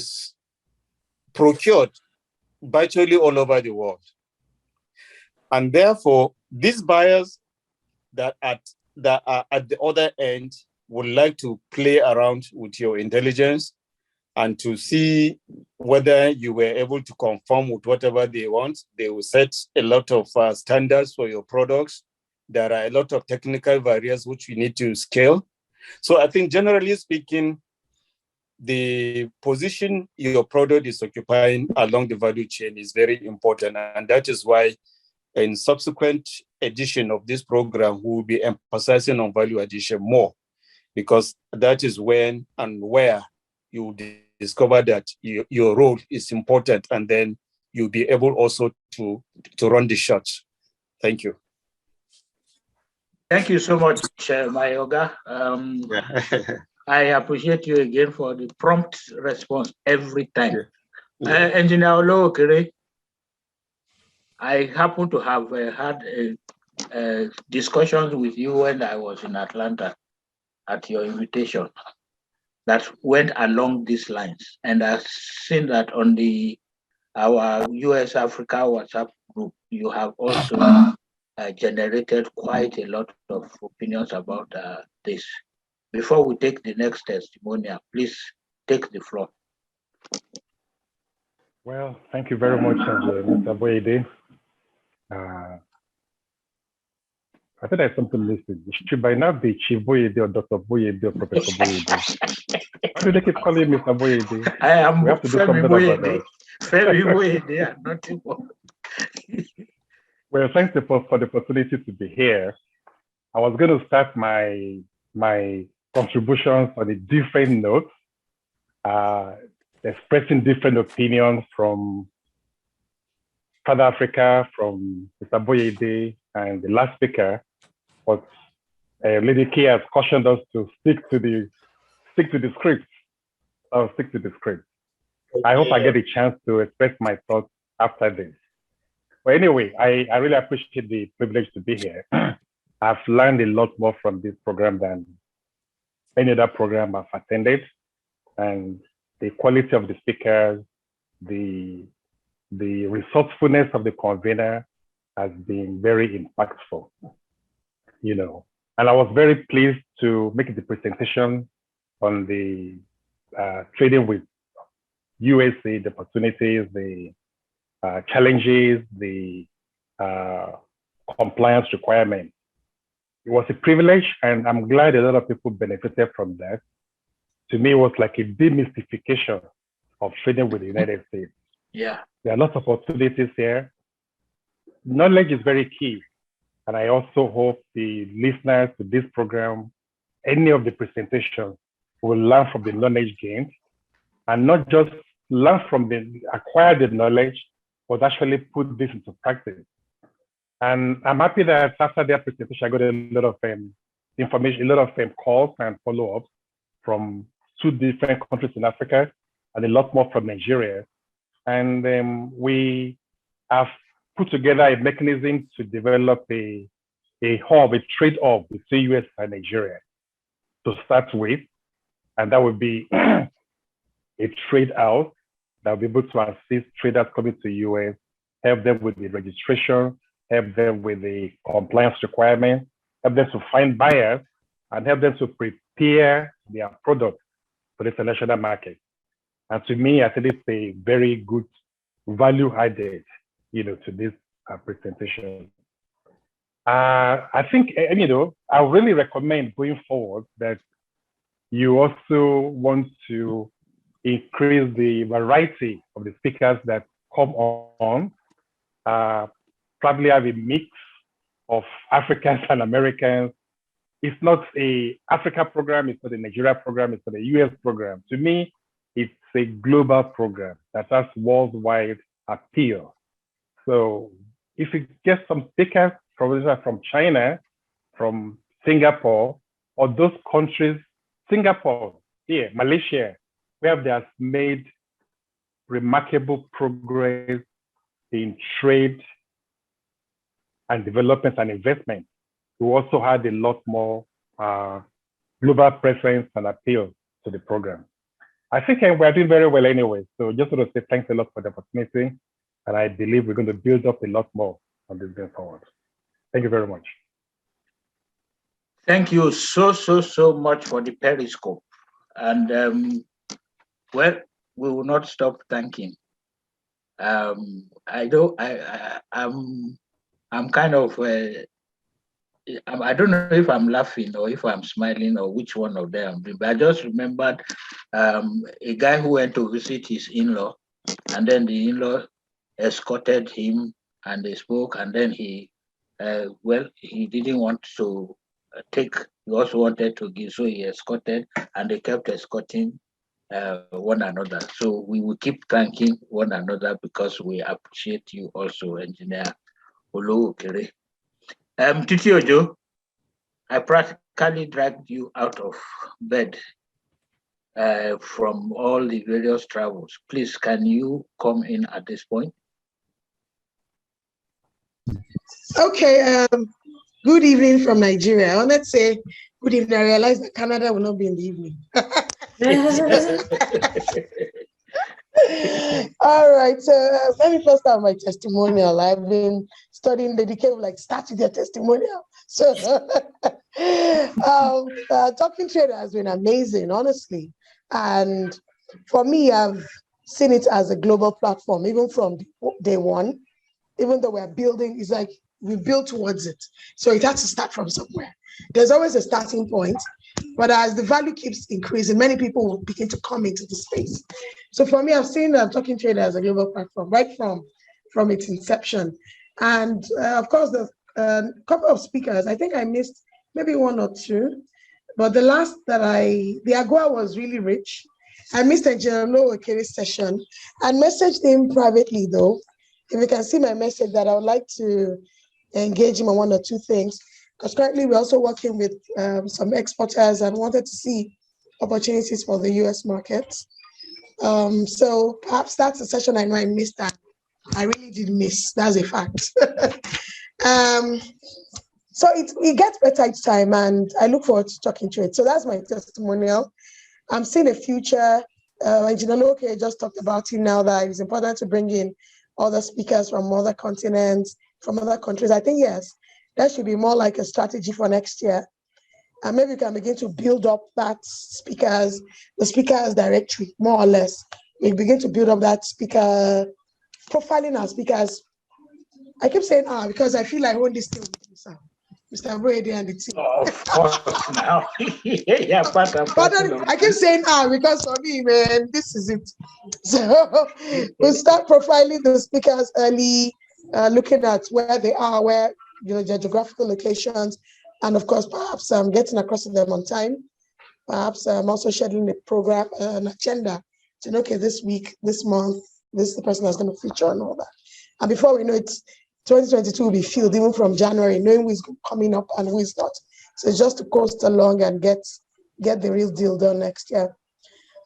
procured virtually all over the world. And therefore, these buyers that are at the other end would like to play around with your intelligence and to see whether you were able to conform with whatever they want. They will set a lot of standards for your products. There are a lot of technical barriers which we need to scale. So I think generally speaking, the position your product is occupying along the value chain is very important. And that is why in subsequent edition of this program, we will be emphasizing on value addition more, because that is when and where you discover that your role is important, and then you'll be able also to run the shots. Thank you. Thank you so much, my Oga. I appreciate you again for the prompt response every time. Yeah. Engineer Olokere, I happen to have had discussions with you when I was in Atlanta at your invitation that went along these lines. And I've seen that on our US Africa WhatsApp group, you have also generated quite a lot of opinions about this. Before we take the next testimonial, please take the floor. Well, thank you very much, Mr. Boyede. I think there's something listed. It should by now be Chief Boyede or Dr. Boyede or Professor Boyede. Why do they keep calling Mr. Boyede? I am we have to do something about that. Femi Boyede, not more. Well, thanks for the opportunity to be here. I was going to start my contributions on a different note, expressing different opinions from South Africa, from Mr. Boyede and the last speaker. But Lady K has cautioned us to stick to the script. I'll stick to the script. I hope I get a chance to express my thoughts after this. But anyway, I really appreciate the privilege to be here. I've learned a lot more from this program than any other program I've attended, and the quality of the speakers, the the resourcefulness of the convener has been very impactful, you know. And I was very pleased to make the presentation on the trading with USA, the opportunities, the challenges, the compliance requirements. It was a privilege, and I'm glad a lot of people benefited from that. To me, it was like a demystification of trading with the United States. Yeah. There are lots of opportunities here. Knowledge is very key. And I also hope the listeners to this program, any of the presentations, will learn from the knowledge gained, and not just learn from the acquired knowledge, but actually put this into practice. And I'm happy that after their presentation, I got a lot of information, a lot of calls and follow-ups from 2 different countries in Africa, and a lot more from Nigeria. And we have put together a mechanism to develop a hub, a trade hub between US and Nigeria to start with. And that would be a trade house that will be able to assist traders coming to US, help them with the registration, help them with the compliance requirements, help them to find buyers, and help them to prepare their products for the international market. And to me, I think it's a very good value added, you know, to this presentation. I think, you know, I really recommend going forward that you also want to increase the variety of the speakers that come on, probably have a mix of Africans and Americans. It's not a Africa program, it's not a Nigeria program, it's not a US program. To me, it's a global program that has worldwide appeal. So if you get some speakers from China, from Singapore, or those countries, Singapore, here, Malaysia, where they have made remarkable progress in trade and development and investment, we also had a lot more global presence and appeal to the program. I think we're doing very well anyway. So just want to say thanks a lot for the opportunity. And I believe we're going to build up a lot more on this going forward. Thank you very much. Thank you so much for the periscope. And well, we will not stop thanking. I'm kind of, I don't know if I'm laughing or if I'm smiling or which one of them, but I just remembered a guy who went to visit his in-law, and then the in-law escorted him and they spoke, and then he didn't want to take, he also wanted to give, so he escorted, and they kept escorting one another. So we will keep thanking one another because we appreciate you also, Engineer Olu. Titi Ojo, I practically dragged you out of bed from all the various travels. Please, can you come in at this point? Okay, good evening from Nigeria. I wanted to say good evening. I realized that Canada will not be in the evening. All right, so let me first start my testimonial. I've been studying the decade, like start with your testimonial. So Talking Trader has been amazing, honestly. And for me, I've seen it as a global platform, even from day one. Even though we're building, it's like we build towards it. So it has to start from somewhere. There's always a starting point, but as the value keeps increasing, many people will begin to come into the space. So for me, I've seen Talking Trader as a global platform right from its inception. And of course, the couple of speakers, I think I missed maybe one or two, but the last that the Agua was really rich. I missed Engineer Okere's session and messaged him privately though. If you can see my message that I would like to engage him on one or two things, because currently we're also working with some exporters and wanted to see opportunities for the US market. So perhaps that's a session I know I missed that I really did miss. That's a fact. So it gets better each time, and I look forward to talking to it. So that's my testimonial. I'm seeing a future. Engineer Oke just talked about it now, that it's important to bring in other speakers from other continents, from other countries. I think, yes, that should be more like a strategy for next year. And maybe we can begin to build up the speakers directory, more or less. We begin to build up that speaker, profiling our speakers. I keep saying because I feel like when this thing with Mr. Brady and the team. Oh, of course, now. Yeah, but I keep saying because for me, man, this is it. So we'll start profiling the speakers early, looking at where they are, where their geographical locations, and of course, perhaps getting across to them on time. Perhaps also scheduling a program, an agenda to know, okay, this week, this month, this is the person that's going to feature and all that. And before we know it, 2022 will be filled even from January, knowing who is coming up and who is not. So it's just to coast along and get the real deal done next year.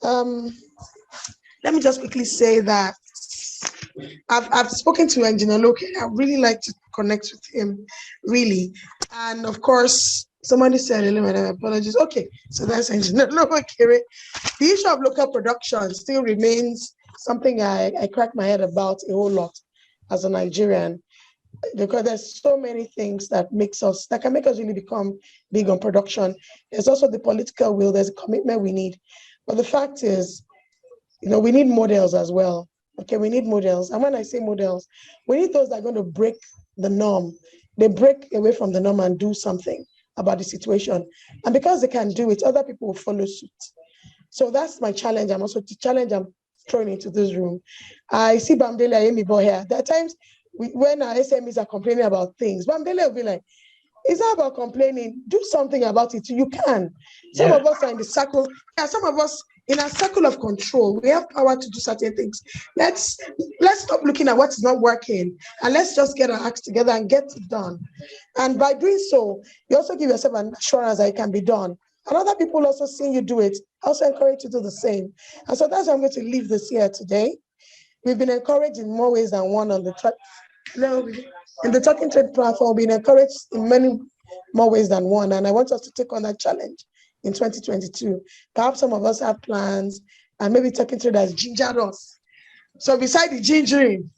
Let me just quickly say that I've spoken to Engineer Loke. I really like to connect with him, really. And of course, somebody said, apologies. Okay, so that's Engineer Loke. The issue of local production still remains something I crack my head about a whole lot as a Nigerian, because there's so many things that can make us really become big on production. There's also the political will, there's a commitment we need. But the fact is, we need models as well. Okay, we need models. And when I say models, we need those that are going to break the norm. They break away from the norm and do something about the situation. And because they can do it, other people will follow suit. So that's my challenge. The challenge I'm throwing into this room. I see Bamdele Ayemibo here. There are times when our SMEs are complaining about things, Bamdele will be like, it's not about complaining. Do something about it. You can. Some of us are in the circle. Yeah, some of us in a circle of control. We have power to do certain things. Let's stop looking at what is not working and let's just get our acts together and get it done. And by doing so, you also give yourself an assurance that it can be done. And other people also seeing you do it, also encourage you to do the same. And so that's how I'm going to leave this here today. We've been encouraged in more ways than one on the track. In the Talking Trade platform, we've been encouraged in many more ways than one. And I want us to take on that challenge in 2022. Perhaps some of us have plans, and maybe Talking Trade has gingered us. So beside the gingering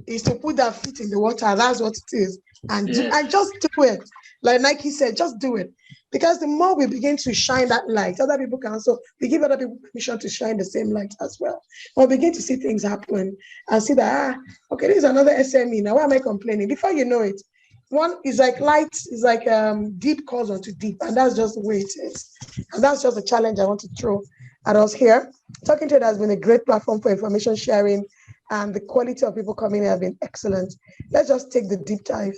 is to put that feet in the water. That's what it is. And just do it. Like Nike said, just do it. Because the more we begin to shine that light, other people can also, we give other people permission to shine the same light as well. We'll begin to see things happen and see that, okay, this is another SME. Now, why am I complaining? Before you know it, one is like light, is like deep calls onto deep. And that's just the way it is. And that's just a challenge I want to throw at us here. Talking Trade has been a great platform for information sharing, and the quality of people coming in have been excellent. Let's just take the deep dive.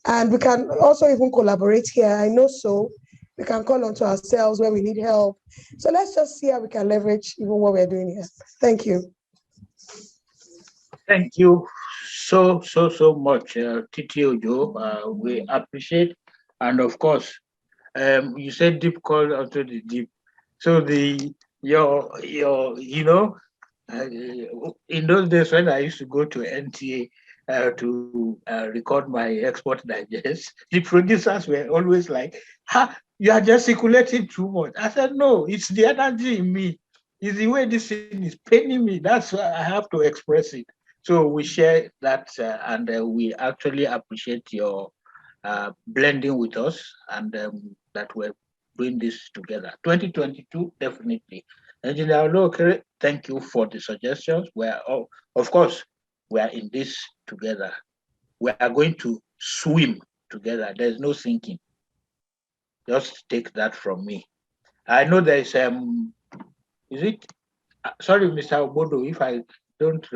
And we can also even collaborate here. I know so. We can call onto ourselves where we need help. So let's just see how we can leverage even what we're doing here. Thank you. Thank you so much, Titi Ojo. We appreciate. And of course, you said deep call onto the deep. So in those days when I used to go to NTA to record my export digest, the producers were always like, you are gesticulating too much. I said, no, it's the energy in me. It's the way this thing is paining me. That's why I have to express it. So we share that and we actually appreciate your blending with us and that we're doing this together. 2022, definitely. Engineer Loke, thank you for the suggestions. Of course, we are in this together. We are going to swim together. There's no sinking. Just take that from me. I know there's is it? Sorry, Mr. Obodo, if I don't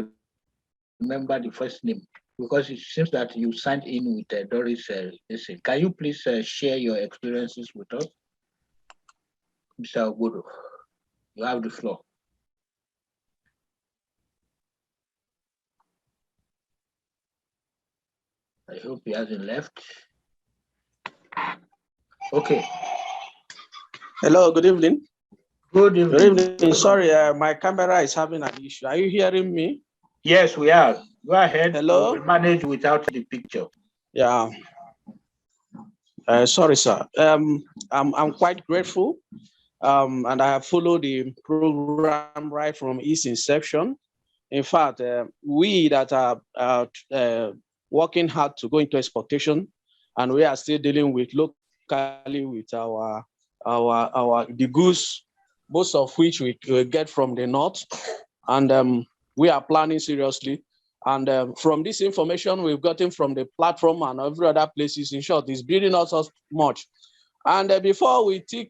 remember the first name, because it seems that you signed in with Doris. Can you please share your experiences with us? Mr. Obodo, you have the floor. I hope he hasn't left. Okay. Hello, good evening. Good evening. Good evening. Sorry, my camera is having an issue. Are you hearing me? Yes, we are. Go ahead. Hello. We'll manage without the picture. Yeah. Sorry, sir. I'm quite grateful, and I have followed the program right from its inception. In fact, we that are working hard to go into exportation, and we are still dealing with locally with the goods, most of which we get from the north, and we are planning seriously. And from this information we've gotten from the platform and every other places, in short, is building us up much. And before we think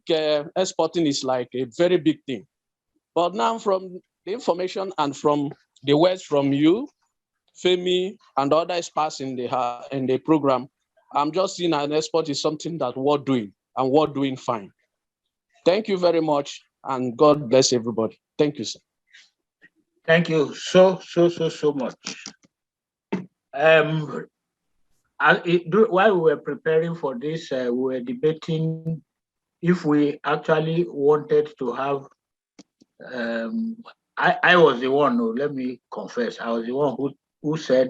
exporting is like a very big thing. But now from the information and from the words from you, Femi, and other experts in the program, I'm just seeing an export is something that we're doing, and we're doing fine. Thank you very much, and God bless everybody. Thank you, sir. Thank you so much. While we were preparing for this, we were debating if we actually wanted to have. I was the one, let me confess, I was the one who said,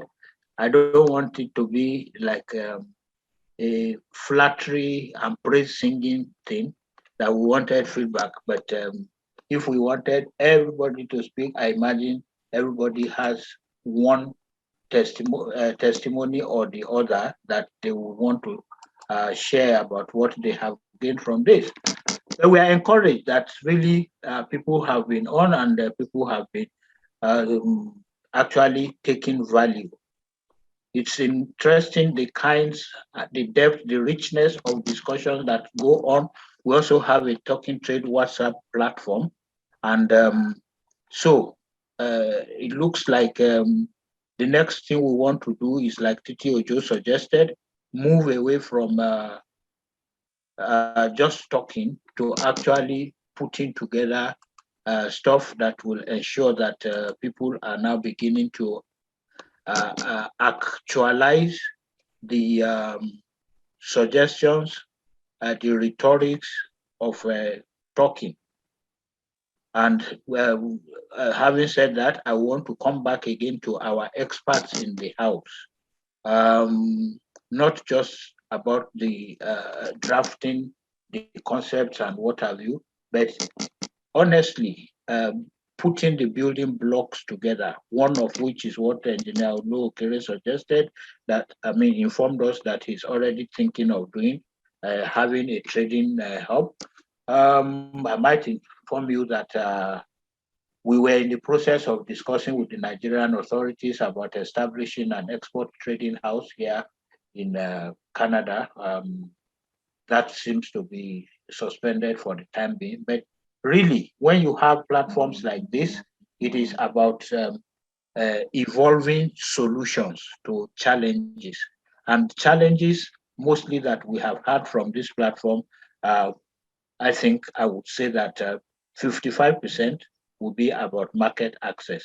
I don't want it to be like a flattery and praise singing thing, that we wanted feedback. But if we wanted everybody to speak, I imagine everybody has one testimony or the other that they would want to share about what they have gained from this. So we are encouraged that really people have been on, and people have been actually taking value. It's interesting the kinds, the depth, the richness of discussions that go on. We also have a Talking Trade WhatsApp platform. And so it looks like the next thing we want to do is, like Titi Ojo suggested, move away from just talking to actually putting together stuff that will ensure that people are now beginning to actualize the suggestions, the rhetorics of talking. And having said that, I want to come back again to our experts in the house, not just about the drafting, the concepts and what have you, but honestly, putting the building blocks together, one of which is what Engineer Oluokere suggested, that, informed us that he's already thinking of doing, having a trading hub. I might inform you that we were in the process of discussing with the Nigerian authorities about establishing an export trading house here in Canada. That seems to be suspended for the time being. But really, when you have platforms like this, it is about evolving solutions to challenges. And challenges mostly that we have had from this platform, I think I would say that 55% will be about market access.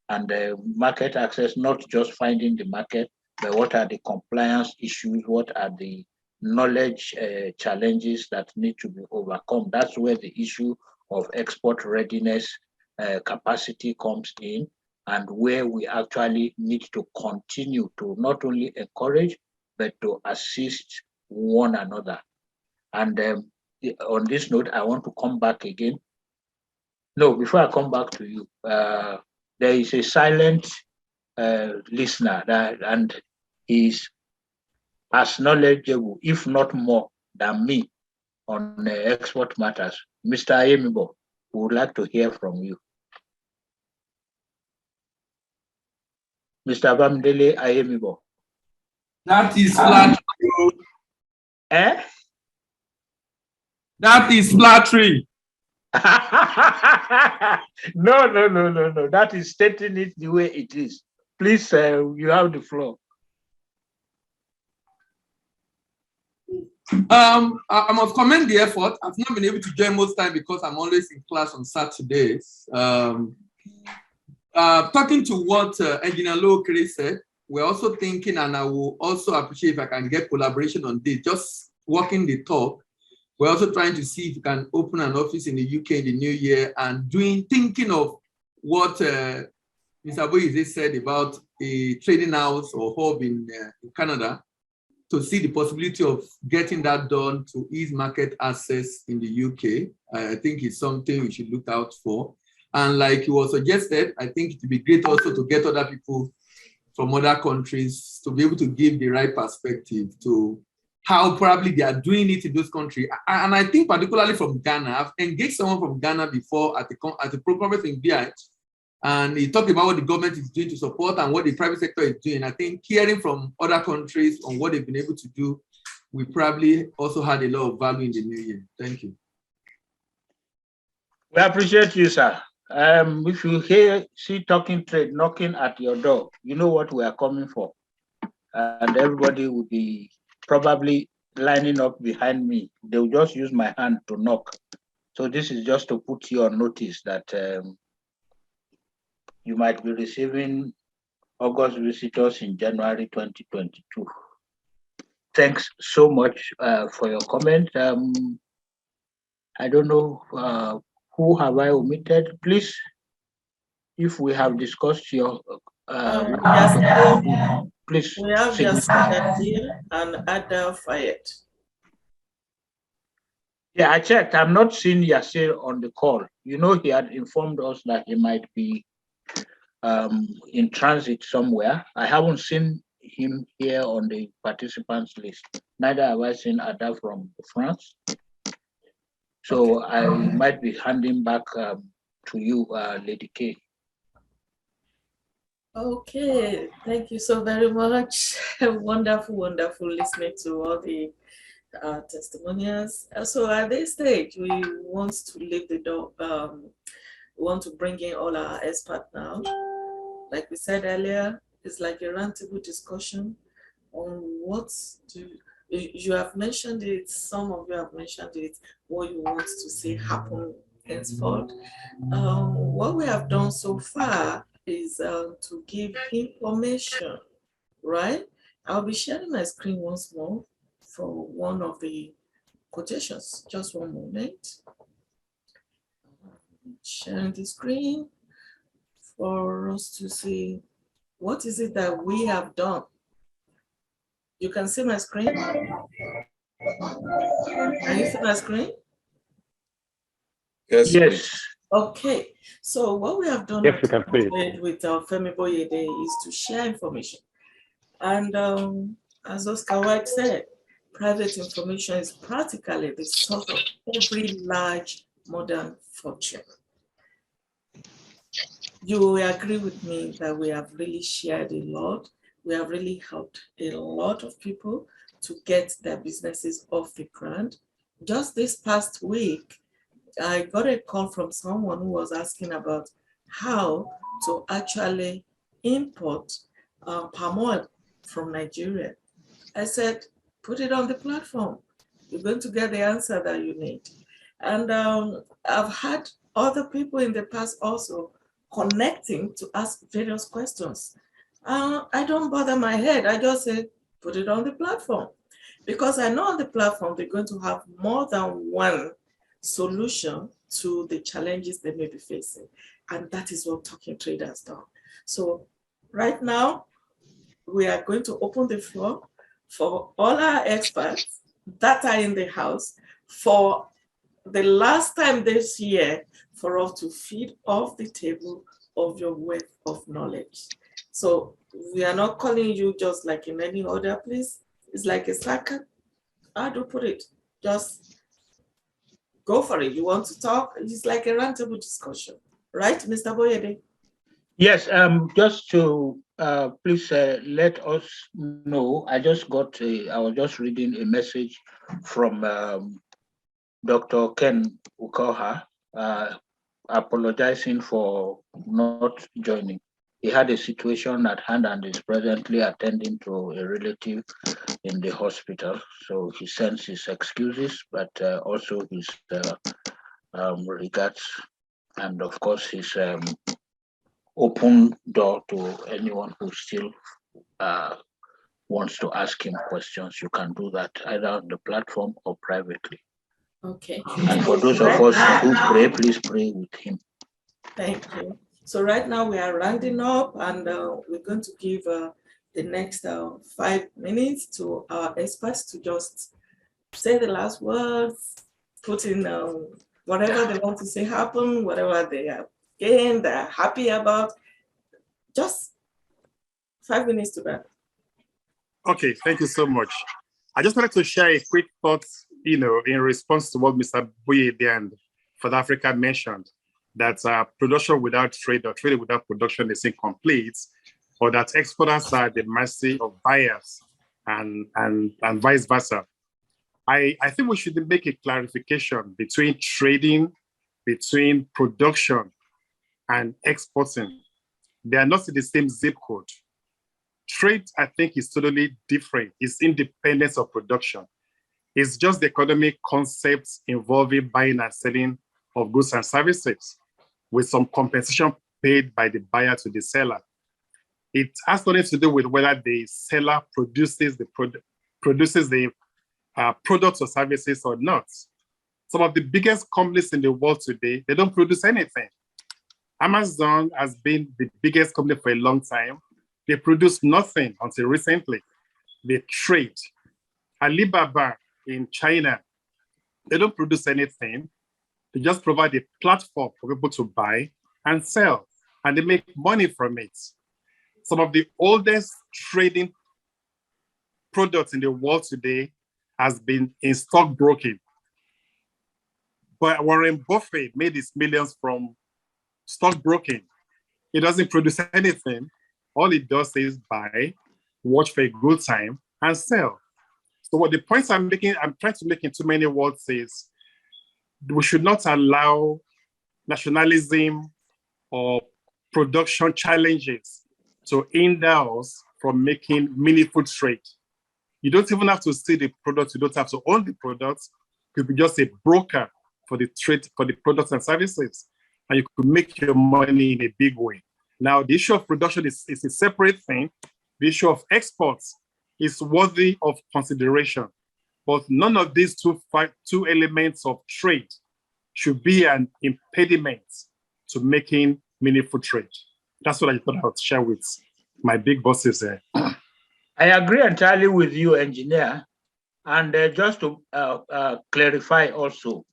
And market access, not just finding the market, but what are the compliance issues, what are the knowledge challenges that need to be overcome. That's where the issue of export readiness capacity comes in, and where we actually need to continue to not only encourage, but to assist one another. And on this note, I want to come back again. No, before I come back to you, there is a silent listener and he's as knowledgeable, if not more, than me on export matters. Mr. Ayemibo, we would like to hear from you. Mr. Bamdele Ayemibo. That is flattery. Eh? That is flattery. No. That is stating it the way it is. Please, you have the floor. I must commend the effort. I've not been able to join most time because I'm always in class on Saturdays. Talking to what Engineer Oluokere said, we're also thinking, and I will also appreciate if I can get collaboration on this, just walking the talk. We're also trying to see if we can open an office in the UK in the new year, and thinking of what Mr. Boyeze said about a trading house or hub in Canada, to see the possibility of getting that done to ease market access in the UK. I think it's something we should look out for. And like it was suggested, I think it would be great also to get other people from other countries to be able to give the right perspective to how probably they are doing it in those countries. And I think particularly from Ghana, I've engaged someone from Ghana before at the program in BH, and he talked about what the government is doing to support and what the private sector is doing. I think hearing from other countries on what they've been able to do, we probably also had a lot of value in the new year. Thank you. We appreciate you, sir. If you see talking trade knocking at your door, you know what we are coming for. And everybody will be probably lining up behind me. They'll just use my hand to knock. So this is just to put you on notice that you might be receiving August visitors in January 2022. Thanks so much for your comment. I don't know who have I omitted. Please, if we have discussed your please. We have Yasir here and Ada Fayed. Yeah, I checked. I'm not seeing Yasir on the call. You know, he had informed us that he might be in transit somewhere. I haven't seen him here on the participants list. Neither have I seen Ada from France. So okay. I might be handing back to you, Lady K. Okay, thank you so very much. Wonderful, wonderful listening to all the testimonials. So at this stage, we want to leave the door. We want to bring in all our experts now. Like we said earlier, it's like a roundtable discussion on what you have mentioned it. Some of you have mentioned it. What you want to see happen henceforth. What we have done so far is to give information, right? I'll be sharing my screen once more for one of the quotations. Just one moment. Sharing the screen for us to see what is it that we have done. You can see my screen? Can you see my screen? Yes. Yes. Okay, so what we have done with Femi Boyede is to share information. And as Oscar Wilde said, private information is practically the source of every large modern fortune. You will agree with me that we have really shared a lot. We have really helped a lot of people to get their businesses off the ground. Just this past week, I got a call from someone who was asking about how to actually import palm oil from Nigeria. I said, put it on the platform. You're going to get the answer that you need. And I've had other people in the past also connecting to ask various questions. I don't bother my head. I just say, put it on the platform. Because I know on the platform, they're going to have more than one solution to the challenges they may be facing. And that is what Talking Trade has done. So right now, we are going to open the floor for all our experts that are in the house for the last time this year for us to feed off the table of your wealth of knowledge. So we are not calling you just like in any other place. It's like a circle. How do you put it? Just go for it. You want to talk? It's like a roundtable discussion, right, Mr. Boyede? Yes. Just to please let us know. I was just reading a message from Dr. Ken Ukoha, apologizing for not joining. He had a situation at hand and is presently attending to a relative in the hospital. So he sends his excuses, but also his regards, and of course his open door to anyone who still wants to ask him questions. You can do that either on the platform or privately. Okay. And for those of us who pray, please pray with him. Thank you. So right now we are rounding up, and we're going to give the next 5 minutes to our experts to just say the last words, put in whatever they want to say happen, whatever they again, they're happy about. Just 5 minutes to that. Okay, thank you so much. I just wanted to share a quick thought, in response to what Mr. Boyede and South Africa mentioned, that production without trade or trade without production is incomplete, or that exporters are at the mercy of buyers and vice versa. I think we should make a clarification between trading, between production and exporting. They are not in the same zip code. Trade, I think, is totally different. It's independence of production. It's just the economic concepts involving buying and selling of goods and services with some compensation paid by the buyer to the seller. It has nothing to do with whether the seller produces the products or services or not. Some of the biggest companies in the world today, they don't produce anything. Amazon has been the biggest company for a long time. They produce nothing until recently. They trade. Alibaba in China, they don't produce anything. They just provide a platform for people to buy and sell, and they make money from it. Some of the oldest trading products in the world today has been in stockbroking. But Warren Buffett made his millions from stockbroking. He doesn't produce anything. All he does is buy, watch for a good time, and sell. So what the points I'm trying to make in too many words is we should not allow nationalism or production challenges to hinder us from making meaningful trade. You don't even have to see the product. You don't have to own the products. You could be just a broker for the trade, for the products and services, and you could make your money in a big way. Now, the issue of production is a separate thing. The issue of exports is worthy of consideration, but none of these two elements of trade should be an impediment to making meaningful trade. That's what I thought I would share with my big bosses there. I agree entirely with you, engineer. And just to clarify also,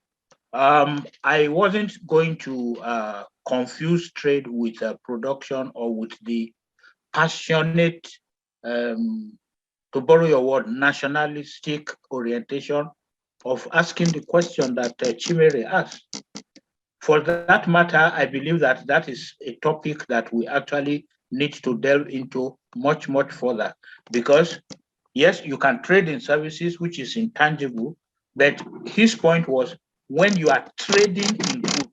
I wasn't going to confuse trade with production or with the passionate, to borrow your word, nationalistic orientation of asking the question that Chimere asked. For that matter, I believe that that is a topic that we actually need to delve into much, much further. Because yes, you can trade in services, which is intangible, but his point was when you are trading in goods.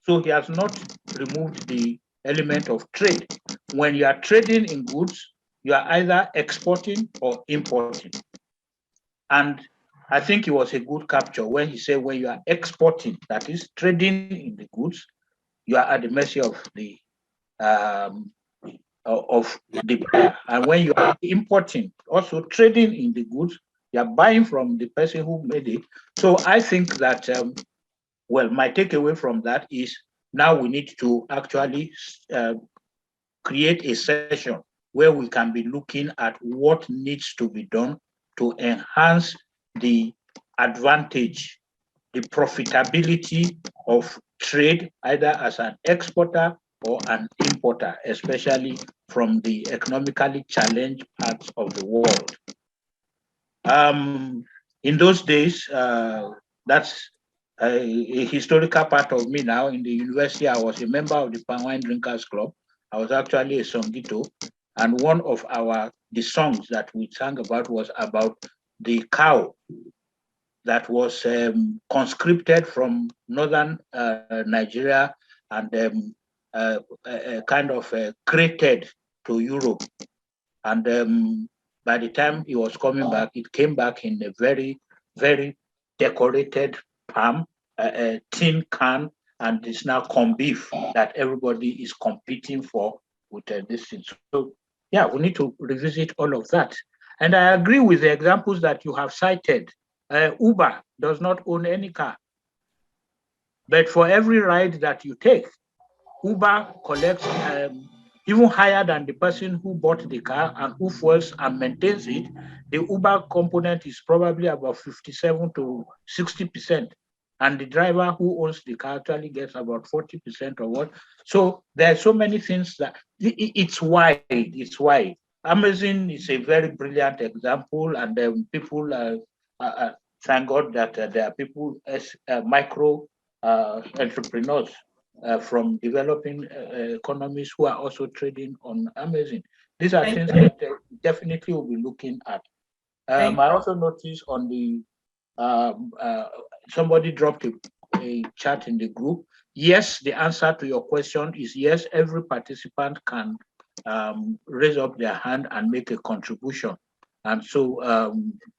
So he has not removed the element of trade. When you are trading in goods, you are either exporting or importing. And I think it was a good capture when he said when you are exporting, that is trading in the goods, you are at the mercy of the buyer. And when you are importing, also trading in the goods, you are buying from the person who made it. So I think that, well, my takeaway from that is now we need to actually create a session where we can be looking at what needs to be done to enhance the advantage, the profitability of trade, either as an exporter or an importer, especially from the economically challenged parts of the world. In those days, that's a historical part of me now. In the university, I was a member of the Palm Wine Drinkers Club. I was actually a songito, and one of the songs that we sang about was about the cow that was conscripted from northern Nigeria and kind of created to Europe. And by the time he was coming back, it came back in a very, very decorated palm, tin can, and it's now corned beef that everybody is competing for with this thing. So yeah, we need to revisit all of that. And I agree with the examples that you have cited. Uber does not own any car. But for every ride that you take, Uber collects even higher than the person who bought the car and who fuels and maintains it. The Uber component is probably about 57 to 60%. and the driver who owns the car actually gets about 40% or what. So there are so many things that it's wide. It's wide. Amazon is a very brilliant example, and people thank God that there are people as micro entrepreneurs from developing economies who are also trading on Amazon. These are things that definitely we'll be looking at. I also noticed on the somebody dropped a chat in the group. Yes, the answer to your question is yes. Every participant can raise up their hand and make a contribution. And so,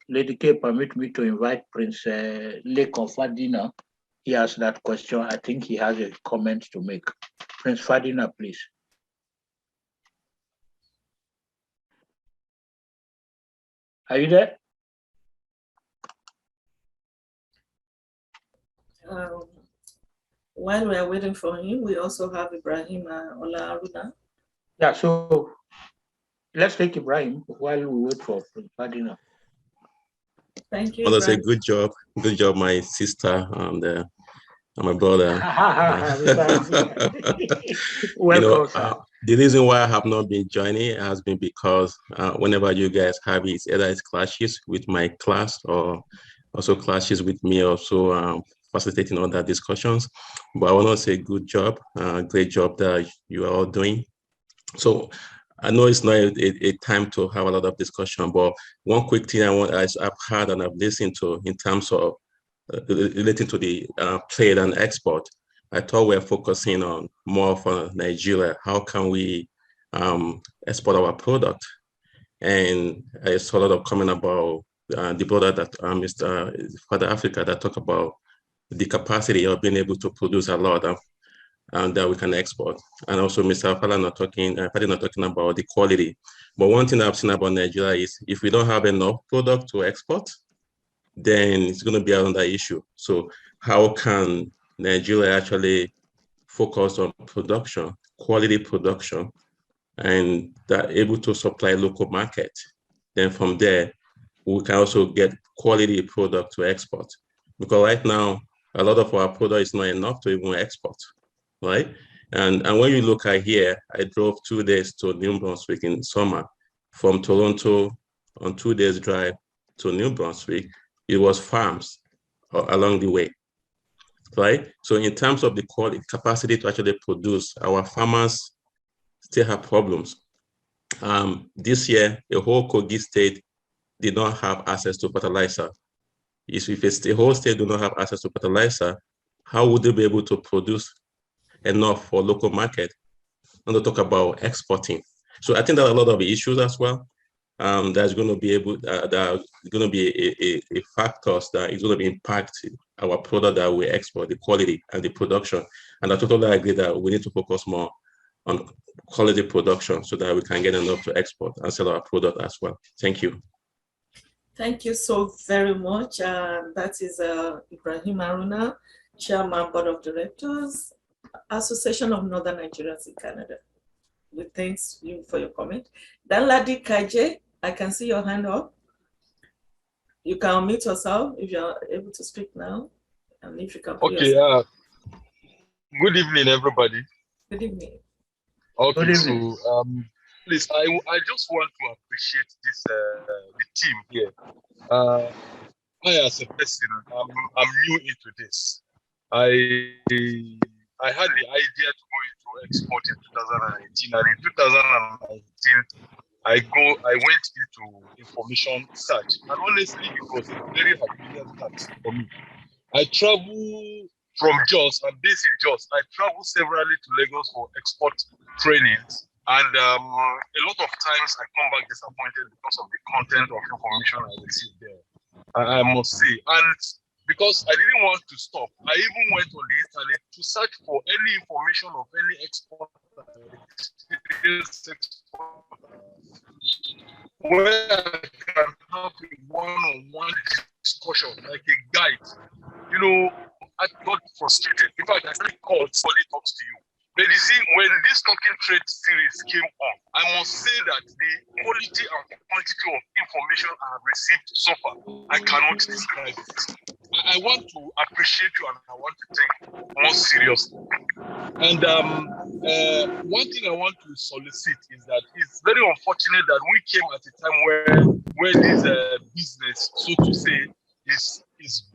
Lady K, permit me to invite Prince Leko Fadina. He has that question. I think he has a comment to make. Prince Fadina, please. Are you there? While we are waiting for him, we also have Ibrahim Olaruna. Yeah, so let's take Ibrahim while we wait for Fadina. Thank you. I want to say good job, my sister and my brother. Welcome, the reason why I have not been joining has been because whenever you guys have it, either it's clashes with my class or also clashes with me, also facilitating other discussions. But I want to say good job, great job that you are all doing. So I know it's not a time to have a lot of discussion, but one quick thing I've heard and I've listened to in terms of relating to the trade and export. I thought we were focusing on more for Nigeria. How can we export our product? And I saw a lot of comment about the brother that Mr. Father Africa that talk about the capacity of being able to produce a lot and that we can export. And also Mr. Falana talking about the quality. But one thing I've seen about Nigeria is if we don't have enough product to export, then it's going to be another issue. So how can Nigeria actually focus on production, quality production, and that able to supply local market? Then from there, we can also get quality product to export. Because right now, a lot of our product is not enough to even export, right? And when you look at here, I drove 2 days to New Brunswick in summer from Toronto on 2 days drive to New Brunswick. It was farms along the way, right? So in terms of the quality capacity to actually produce, our farmers still have problems. This year, the whole Kogi state did not have access to fertilizer. If the whole state do not have access to fertilizer, how would they be able to produce enough for local market? And to talk about exporting. So I think there are a lot of issues as well. That's going to be a factors that is going to impact our product that we export, the quality and the production. And I totally agree that we need to focus more on quality production so that we can get enough to export and sell our product as well. Thank you. Thank you so very much. That is Ibrahim Aruna, Chairman, Board of Directors, Association of Northern Nigerians in Canada. We thank you for your comment. Then Ladi Kaje, I can see your hand up. You can unmute yourself if you're able to speak now. And if you can put yourself. Good evening, everybody. Good evening. Okay, good evening. So please, I just want to appreciate this the team here. I as a person, I'm new into this. I had the idea to go into export in 2019, and in 2019, I went into information search, and honestly, it was a very familiar task for me. I travel from Jos, I'm based in Jos. I travel severally to Lagos for export trainings, and a lot of times I come back disappointed because of the content of information I received there. I must say, and because I didn't want to stop, I even went on the internet to search for any information of any export where I can have a one-on-one discussion, like a guide. You know, I got frustrated. In fact, I actually called somebody talks to you. But you see, when this talking trade series came on, I must say that the quality and quantity of information I have received so far, I cannot describe it. I want to appreciate you and I want to take more seriously. And one thing I want to solicit is that it's very unfortunate that we came at a time where this business, so to say, is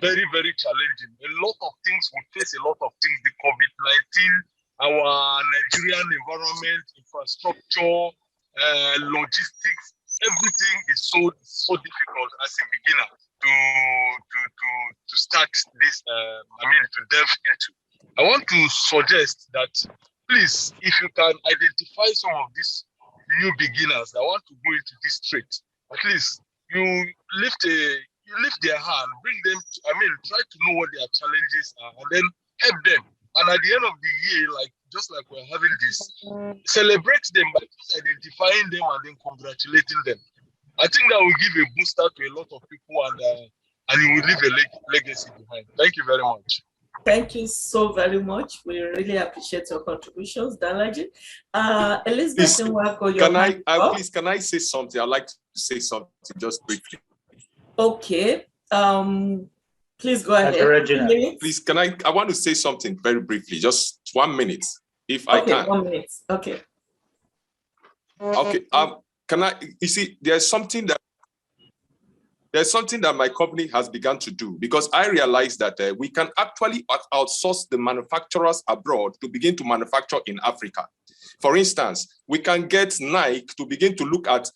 very, very challenging. A lot of things, we face a lot of things, the COVID-19, our Nigerian environment, infrastructure, logistics, everything is so difficult as a beginner to start this, to delve into. I want to suggest that, please, if you can identify some of these new beginners that want to go into this trade, at least you lift their hand, bring them, try to know what their challenges are, and then help them. And at the end of the year, just like we're having this, celebrate them by just identifying them and then congratulating them. I think that will give a booster to a lot of people, and you will leave a legacy behind. Thank you very much. Thank you so very much. We really appreciate your contributions, Dalaji. Elizabeth Nwako, can I say something? I'd like to say something just briefly. Okay. Please go ahead. Please, I want to say something very briefly, just 1 minute, if I can. 1 minute. Okay. Okay. You see, there's something that my company has begun to do, because I realized that we can actually outsource the manufacturers abroad to begin to manufacture in Africa. For instance, we can get Nike to begin to look at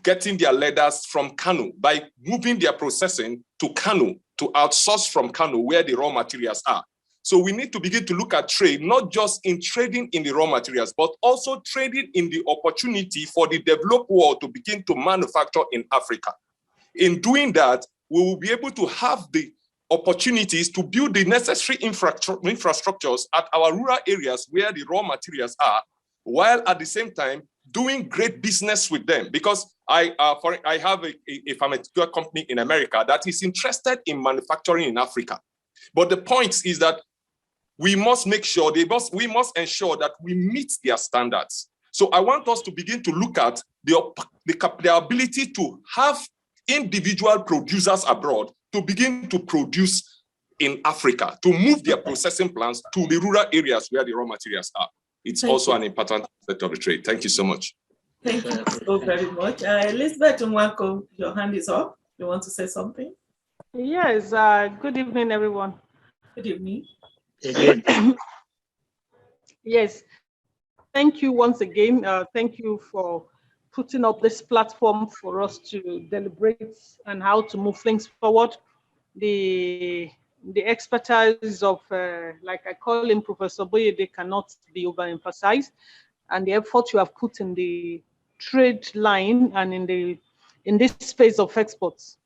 getting their leathers from Kano by moving their processing to Kano, to outsource from Kano where the raw materials are. So we need to begin to look at trade, not just in trading in the raw materials, but also trading in the opportunity for the developed world to begin to manufacture in Africa. In doing that, we will be able to have the opportunities to build the necessary infrastructures at our rural areas where the raw materials are, while at the same time doing great business with them. Because I have a pharmaceutical company in America that is interested in manufacturing in Africa. But the point is that we must make sure, we must ensure that we meet their standards. So I want us to begin to look at the ability to have individual producers abroad to begin to produce in Africa, to move their processing plants to the rural areas where the raw materials are. It's also an important aspect of the trade. Thank you so much. Thank you so very much. Elizabeth Nwako, your hand is up. You want to say something? Yes, good evening, everyone. Good evening. Yes, thank you once again. Thank you for putting up this platform for us to deliberate and how to move things forward. The expertise of, like I call him, Professor Boyede, cannot be overemphasized, and the effort you have put in the trade line and in this space of exports.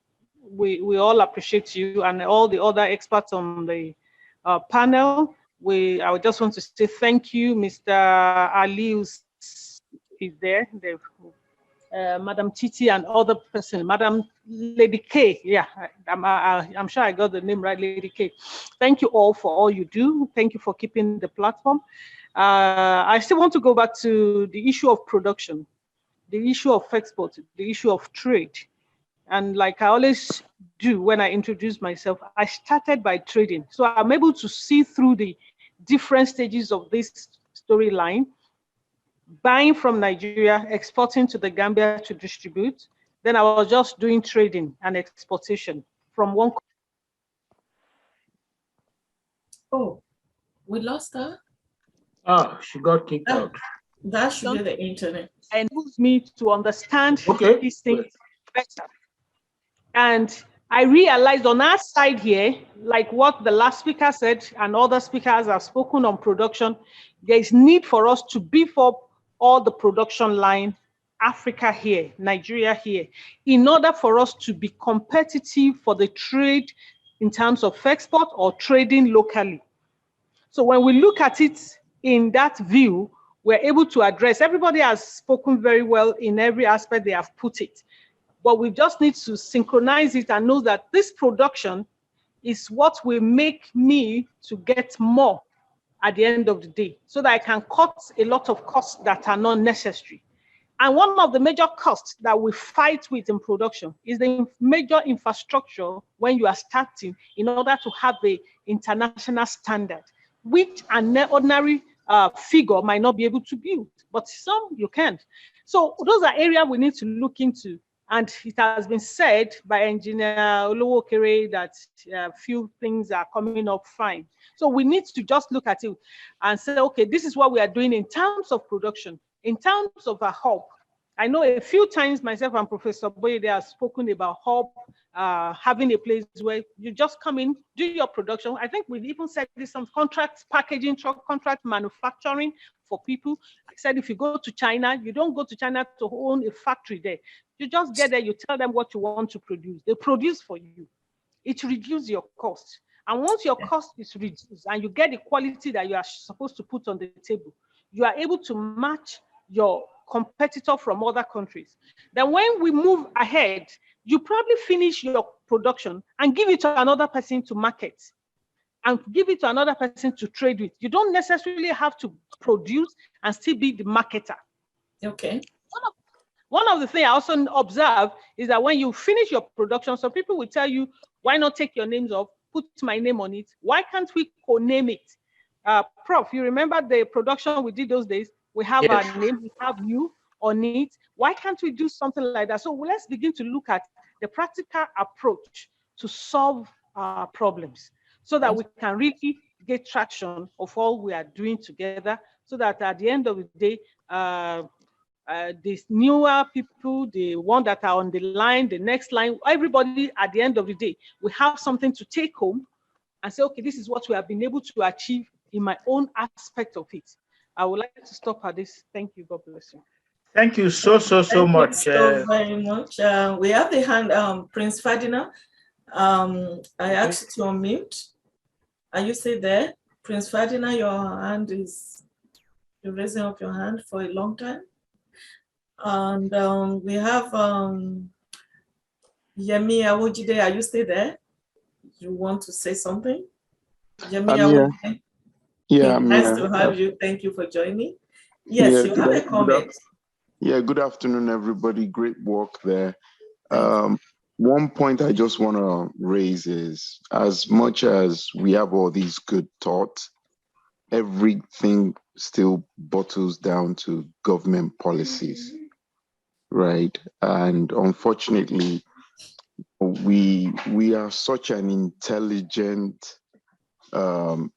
We all appreciate you and all the other experts on the panel. I would just want to say thank you. Mr. Ali is there. Madam Titi and other person, Madam Lady K. Yeah, I'm sure I got the name right, Lady K. Thank you all for all you do. Thank you for keeping the platform. I still want to go back to the issue of production, the issue of export, the issue of trade. And like I always do when I introduce myself, I started by trading. So I'm able to see through the different stages of this storyline, buying from Nigeria, exporting to the Gambia to distribute. Then I was just doing trading and exportation from one. Oh, we lost her? Oh, she got kicked out. That should be the internet. Enables me to understand these things better. And I realized on our side here, like what the last speaker said and other speakers have spoken on production, there is need for us to beef up all the production line, Africa here, Nigeria here, in order for us to be competitive for the trade in terms of export or trading locally. So when we look at it in that view, we're able to address, everybody has spoken very well in every aspect they have put it. But we just need to synchronize it and know that this production is what will make me to get more at the end of the day, so that I can cut a lot of costs that are not necessary. And one of the major costs that we fight with in production is the major infrastructure when you are starting in order to have the international standard, which an ordinary figure might not be able to build, but some you can. So those are areas we need to look into. And it has been said by Engineer Olowokere that few things are coming up fine. So we need to just look at it and say, okay, this is what we are doing in terms of production, in terms of a hub. I know a few times myself and Professor Boyede have spoken about hub, having a place where you just come in, do your production. I think we've even said this, some contract packaging, contract manufacturing for people. I said, if you go to China, you don't go to China to own a factory there. You just get there, you tell them what you want to produce. They produce for you. It reduces your cost. And once your cost is reduced and you get the quality that you are supposed to put on the table, you are able to match your competitor from other countries. Then when we move ahead, you probably finish your production and give it to another person to market and give it to another person to trade with. You don't necessarily have to produce and still be the marketer. Okay. One of the things I also observe is that when you finish your production, some people will tell you, why not take your names off, put my name on it? Why can't we co-name it? Prof, you remember the production we did those days? We have our name, we have you on it. Why can't we do something like that? So let's begin to look at the practical approach to solve our problems so that we can really get traction of all we are doing together, so that at the end of the day, these newer people, the one that are on the line, the next line, everybody at the end of the day, we have something to take home and say, okay, this is what we have been able to achieve in my own aspect of it. I would like to stop at this. Thank you. God bless you. Thank you so much. Thank you so very much. We have the hand, Prince Ferdinand. I asked you to unmute. Are you still there? Prince Ferdinand, your hand is, you're raising up your hand for a long time. And we have Yemi Awojide. Are you still there? You want to say something? Yemi Awojide? Yeah, I'm nice here. to have you. Thank you for joining. Yes, you have a comment. Good afternoon, everybody. Great work there. One point I just want to raise is, as much as we have all these good thoughts, everything still bottles down to government policies, right? And unfortunately, we are such an intelligent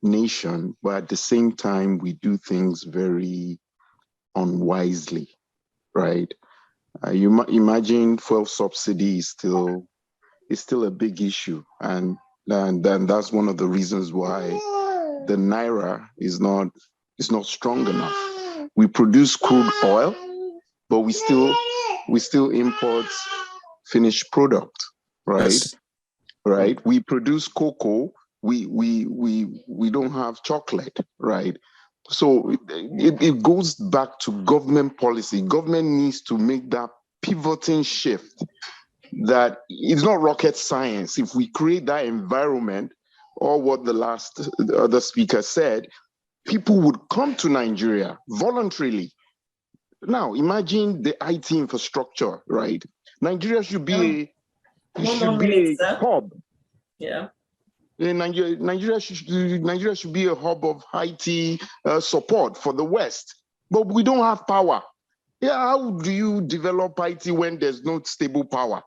nation, but at the same time, we do things very unwisely, right? You imagine fuel subsidy is still a big issue, and then that's one of the reasons why the naira is not strong enough. We produce crude oil, but we still import finished product, right? Yes. Right. We produce cocoa. We don't have chocolate, right? So it goes back to government policy. Government needs to make that pivoting shift, that it's not rocket science. If we create that environment, or what the other speaker said, people would come to Nigeria voluntarily. Now, imagine the IT infrastructure, right? Nigeria should be a hub. Yeah. Nigeria should be a hub of IT support for the West, but we don't have power. Yeah, how do you develop IT when there's no stable power?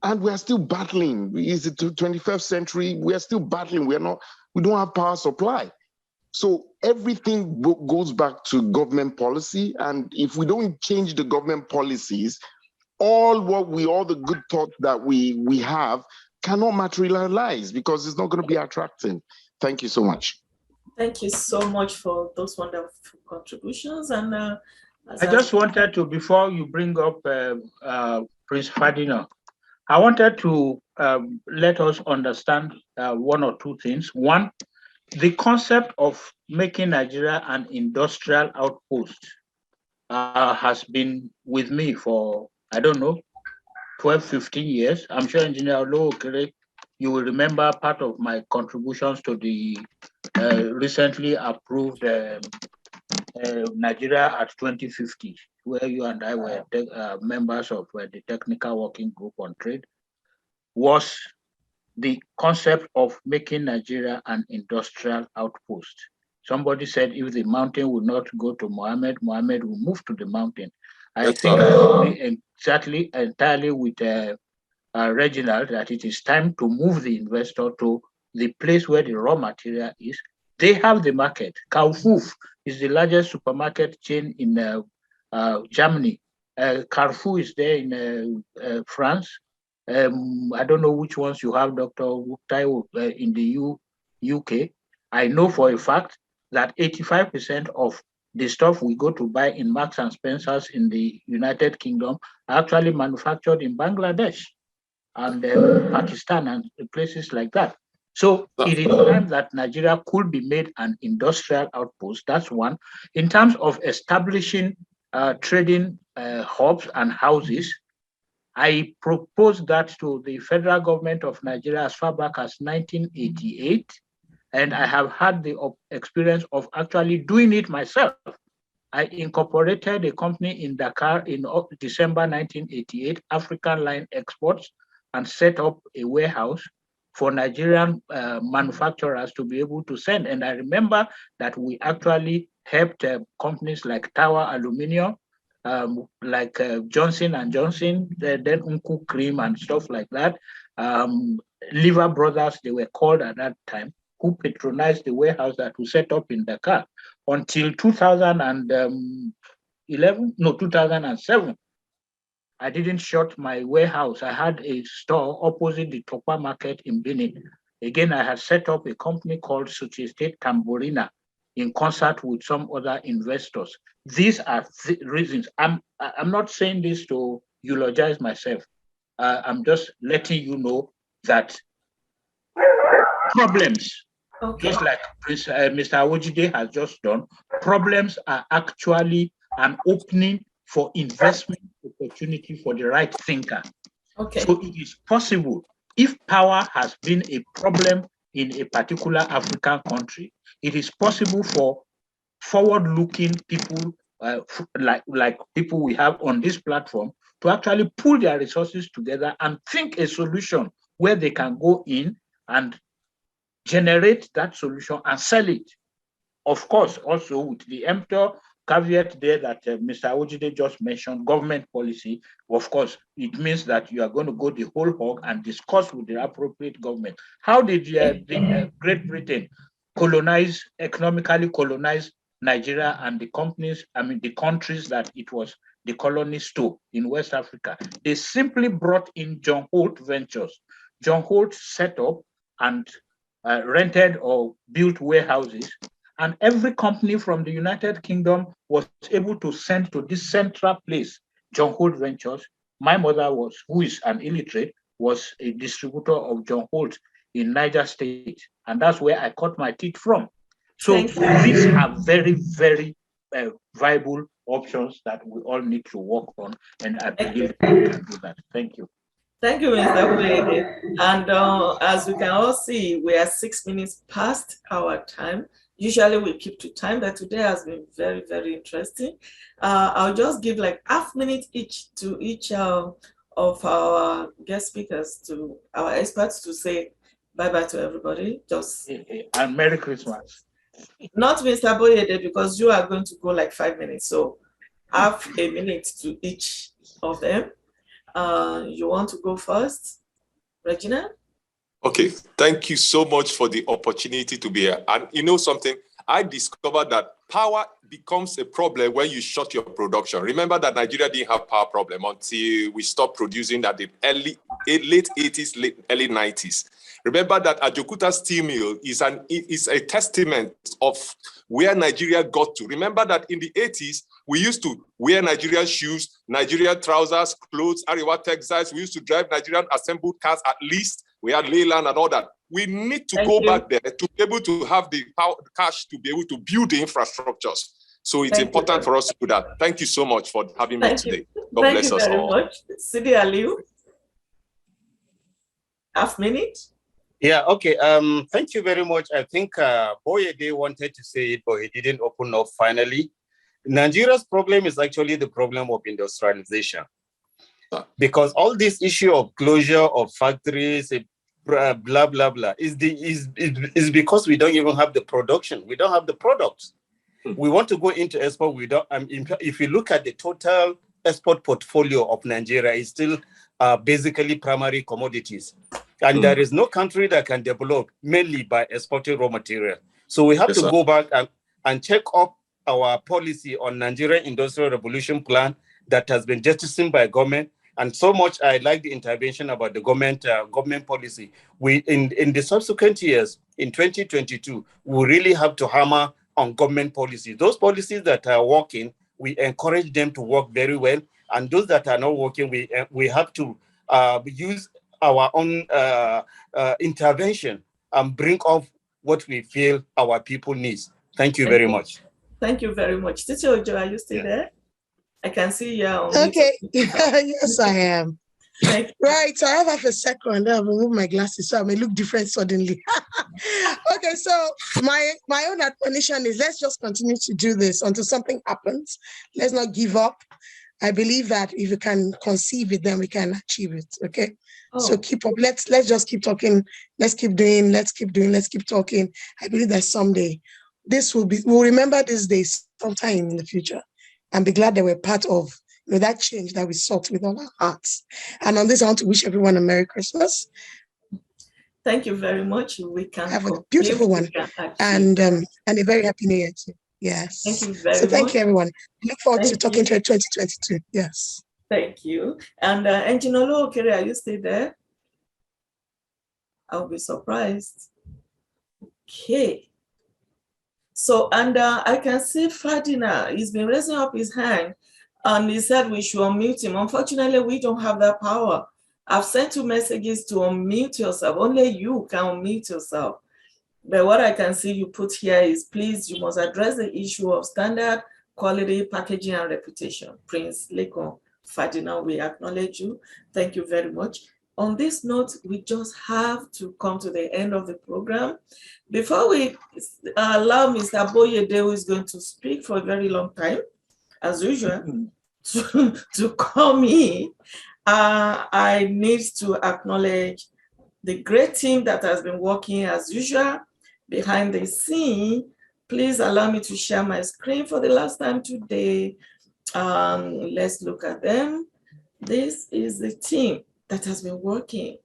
And we are still battling. Is it the 21st century? We are still battling. We don't have power supply. So everything goes back to government policy. And if we don't change the government policies, all the good thoughts that we have cannot materialize, because it's not going to be attractive. Thank you so much. Thank you so much for those wonderful contributions. And I just wanted to, before you bring up Prince Ferdinand, I wanted to let us understand one or two things. One, the concept of making Nigeria an industrial outpost has been with me for, I don't know, 12, 15 years. I'm sure Engineer Olowokere, you will remember part of my contributions to the recently approved Nigeria at 2050 where you and I were members of the Technical Working Group on Trade, was the concept of making Nigeria an industrial outpost. Somebody said if the mountain would not go to Mohammed, Mohammed will move to the mountain. I think I agree entirely with Reginald that it is time to move the investor to the place where the raw material is. They have the market. Carrefour is the largest supermarket chain in Germany. Carrefour is there in France. I don't know which ones you have, Dr. Wuktai, in the UK. I know for a fact that 85% of the stuff we go to buy in Marks and Spencer's in the United Kingdom are actually manufactured in Bangladesh and Pakistan and places like that. So it is time that Nigeria could be made an industrial outpost. That's one. In terms of establishing trading hubs and houses, I proposed that to the federal government of Nigeria as far back as 1988, and I have had the experience of actually doing it myself. I incorporated a company in Dakar in December 1988, African Line Exports, and set up a warehouse for Nigerian manufacturers to be able to send. And I remember that we actually helped companies like Tower Aluminium, like Johnson & Johnson, then Unku Cream and stuff like that. Lever Brothers, they were called at that time, who patronized the warehouse that we set up in Dakar until 2007. I didn't shut my warehouse. I had a store opposite the Tokwa market in Benin. Again, I had set up a company called Societe Tamborina in concert with some other investors. These are reasons. I'm not saying this to eulogize myself. I'm just letting you know that problems, just like Mr. Awojide has just done, problems are actually an opening for investment opportunity for the right thinker. So it is possible, if power has been a problem in a particular African country, it is possible for forward-looking people like people we have on this platform to actually pull their resources together and think a solution where they can go in and generate that solution and sell it. Of course, also with the emptor caveat there that Mr. Awojide just mentioned, government policy. Of course, it means that you are going to go the whole hog and discuss with the appropriate government. How did Great Britain economically colonize Nigeria and the countries that it was the colonies to in West Africa? They simply brought in John Holt Ventures. John Holt set up and rented or built warehouses, and every company from the United Kingdom was able to send to this central place, John Holt Ventures. My mother who is an illiterate, was a distributor of John Holt in Niger State, and that's where I cut my teeth from. So these are very, very viable options that we all need to work on, and I believe we can do that. Thank you. Thank you, Mr. Boyede. And as we can all see, we are 6 minutes past our time. Usually we keep to time, but today has been very, very interesting. I'll just give like half minute each to each of our guest speakers, to our experts, to say bye-bye to everybody. Just and Merry Christmas. Not Mr. Boyede, because you are going to go like 5 minutes. So half a minute to each of them. You want to go first, Regina? Okay, thank you so much for the opportunity to be here. And you know something, I discovered that power becomes a problem when you shut your production. Remember that Nigeria didn't have power problem until we stopped producing at the late 80s, early 90s. Remember that Ajokuta steel mill is a testament of where Nigeria got to. Remember that in the 80s, we used to wear Nigerian shoes, Nigerian trousers, clothes, Ariwa textiles. We used to drive Nigerian assembled cars at least. We had Leyland and all that. We need to go back there to be able to have the cash to be able to build the infrastructures. So it's important for us to do that. Thank you so much for having me today. God bless us all. Thank you very much. Sidi Aliu, half minute. Yeah, okay. Thank you very much. I think Boyede wanted to say it, but he didn't open up finally. Nigeria's problem is actually the problem of industrialization. Because all this issue of closure of factories, blah, blah, blah, is because we don't even have the production. We don't have the products. We want to go into export. We don't. If you look at the total export portfolio of Nigeria, it's still basically primary commodities. And there is no country that can develop mainly by exporting raw material. So we have to go back and check up our policy on Nigerian Industrial Revolution Plan that has been jettisoned by government. And so much I like the intervention about the government policy. We in the subsequent years, in 2022, we really have to hammer on government policies. Those policies that are working, we encourage them to work very well. And those that are not working, we have to use our own intervention and bring off what we feel our people need. Thank you very much. Thank you very much. Teacher Ojo, are you still there? I can see you. Okay. Yes, I am. Right. So I have a second. I'll remove my glasses so I may look different suddenly. Okay. So my own admonition is let's just continue to do this until something happens. Let's not give up. I believe that if we can conceive it, then we can achieve it. Okay. So keep up. Let's just keep talking. Let's keep doing. Let's keep talking. I believe that someday we'll remember this day sometime in the future and be glad that we're part of that change that we sought with all our hearts. And on this, I want to wish everyone a Merry Christmas. Thank you very much. We can have a beautiful one and a very happy New Year too. Yes. Thank you very much. So thank you, everyone. Look forward to talking to you 2022. Yes. Thank you. And Engineer Okere, are you still there? I'll be surprised. Okay. So, and I can see Ferdinand, he's been raising up his hand and he said we should unmute him. Unfortunately, we don't have that power. I've sent you messages to unmute yourself. Only you can unmute yourself. But what I can see you put here is, please, you must address the issue of standard, quality, packaging, and reputation. Prince Lekon Ferdinand, we acknowledge you. Thank you very much. On this note, we just have to come to the end of the program. Before we allow Mr. Boyede, who is going to speak for a very long time, as usual, to come in, I need to acknowledge the great team that has been working as usual behind the scene. Please allow me to share my screen for the last time today. Let's look at them. This is the team that has been working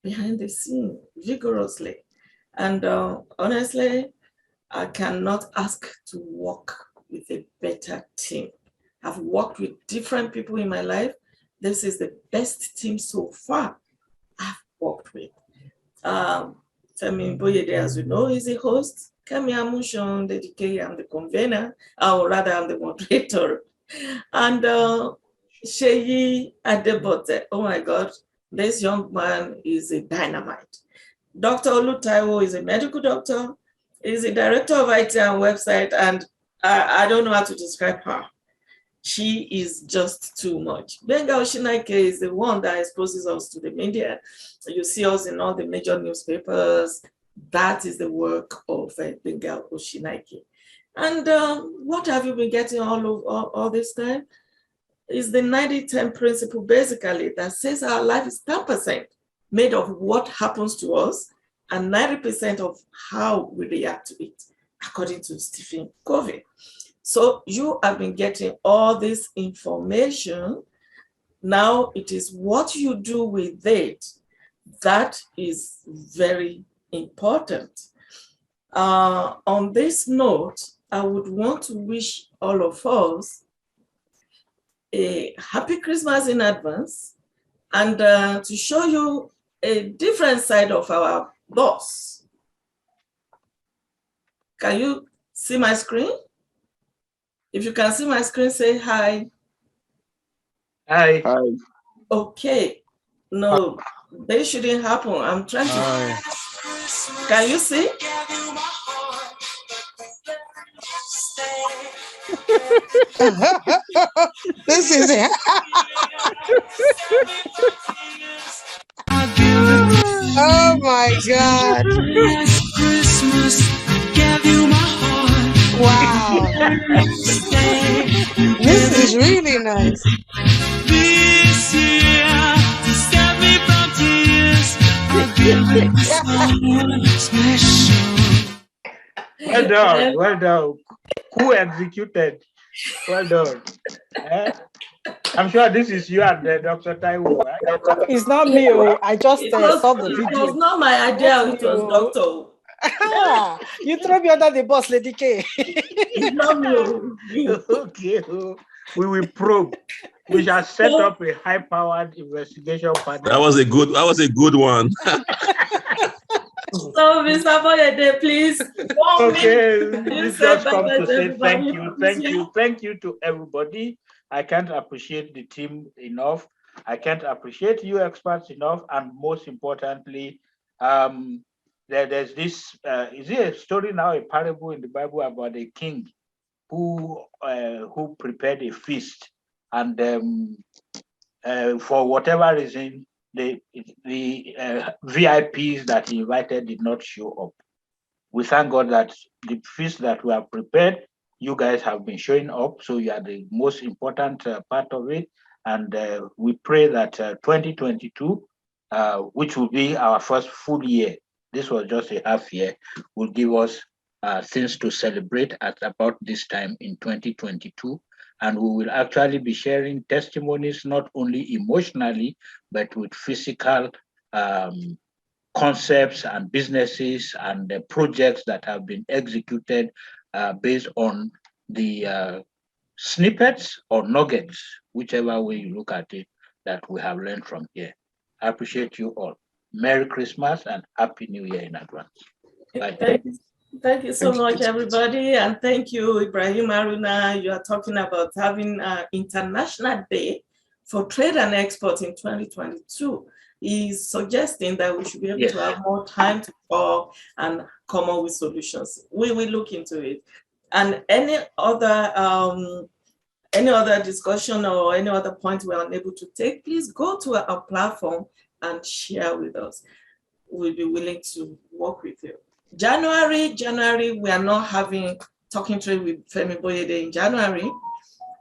behind the scene vigorously. And honestly, I cannot ask to work with a better team. I've worked with different people in my life. This is the best team so far I've worked with. Femi Boyede, as you know, is the host. Kemi Amushon, the DK, I'm the convener, or rather I'm the moderator. And Sheyi Adebote, oh my God, this young man is a dynamite. Dr. Olutaiwo is a medical doctor. He's the director of IT and website, and I don't know how to describe her. She is just too much. Benga Oshinaike is the one that exposes us to the media. You see us in all the major newspapers. That is the work of Benga Oshinaike. And what have you been getting all this time? Is the 90-10 principle basically that says our life is 10% made of what happens to us and 90% of how we react to it, according to Stephen Covey. So you have been getting all this information. Now it is what you do with it that is very important. On this note, I would want to wish all of us a happy Christmas in advance and to show you a different side of our boss. Can you see my screen? If you can see my screen, say hi. Hi. Hi. Okay. No, this shouldn't happen. I'm trying to. Can you see? This is it. Oh my God. Wow. really nice. This year, to save me from tears, I'll give it someone special. Well done, well done. Who executed? Well done. I'm sure this is you and Dr. Taiwo, right? It's not me. I just saw the It video. was not my idea. It was Doctor. You throw me under the bus, Lady K. It's not me. Okay. We will probe. We shall set up a high-powered investigation panel. That was a good one. So, Mr. Boyede, please. Okay, Please just come bye-bye to say everybody. thank you to everybody. I can't appreciate the team enough. I can't appreciate you experts enough, and most importantly, there's this. Is it a story now, a parable in the Bible about a king who prepared a feast, and for whatever reason, the VIPs that he invited did not show up. We thank God that the feast that we have prepared, you guys have been showing up, so you are the most important part of it. And we pray that 2022, which will be our first full year, this was just a half year, will give us things to celebrate at about this time in 2022. And we will actually be sharing testimonies, not only emotionally, but with physical concepts and businesses and the projects that have been executed based on the snippets or nuggets, whichever way you look at it, that we have learned from here. I appreciate you all. Merry Christmas and Happy New Year in advance. Bye. Thank you so much, everybody. And thank you, Ibrahim Aruna. You are talking about having an International Day for Trade and Export in 2022. He's suggesting that we should be able to have more time to talk and come up with solutions. We will look into it. And any other discussion or any other point we're unable to take, please go to our platform and share with us. We'll be willing to work with you. January, we are not having Talking Trade with Femi Boyede in January.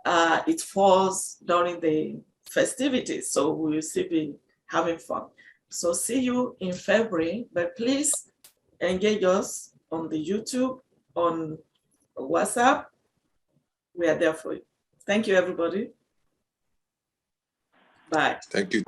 It falls during the festivities, so we will still be having fun. So see you in February, but please engage us on the YouTube, on WhatsApp. We are there for you. Thank you, everybody. Bye. Thank you.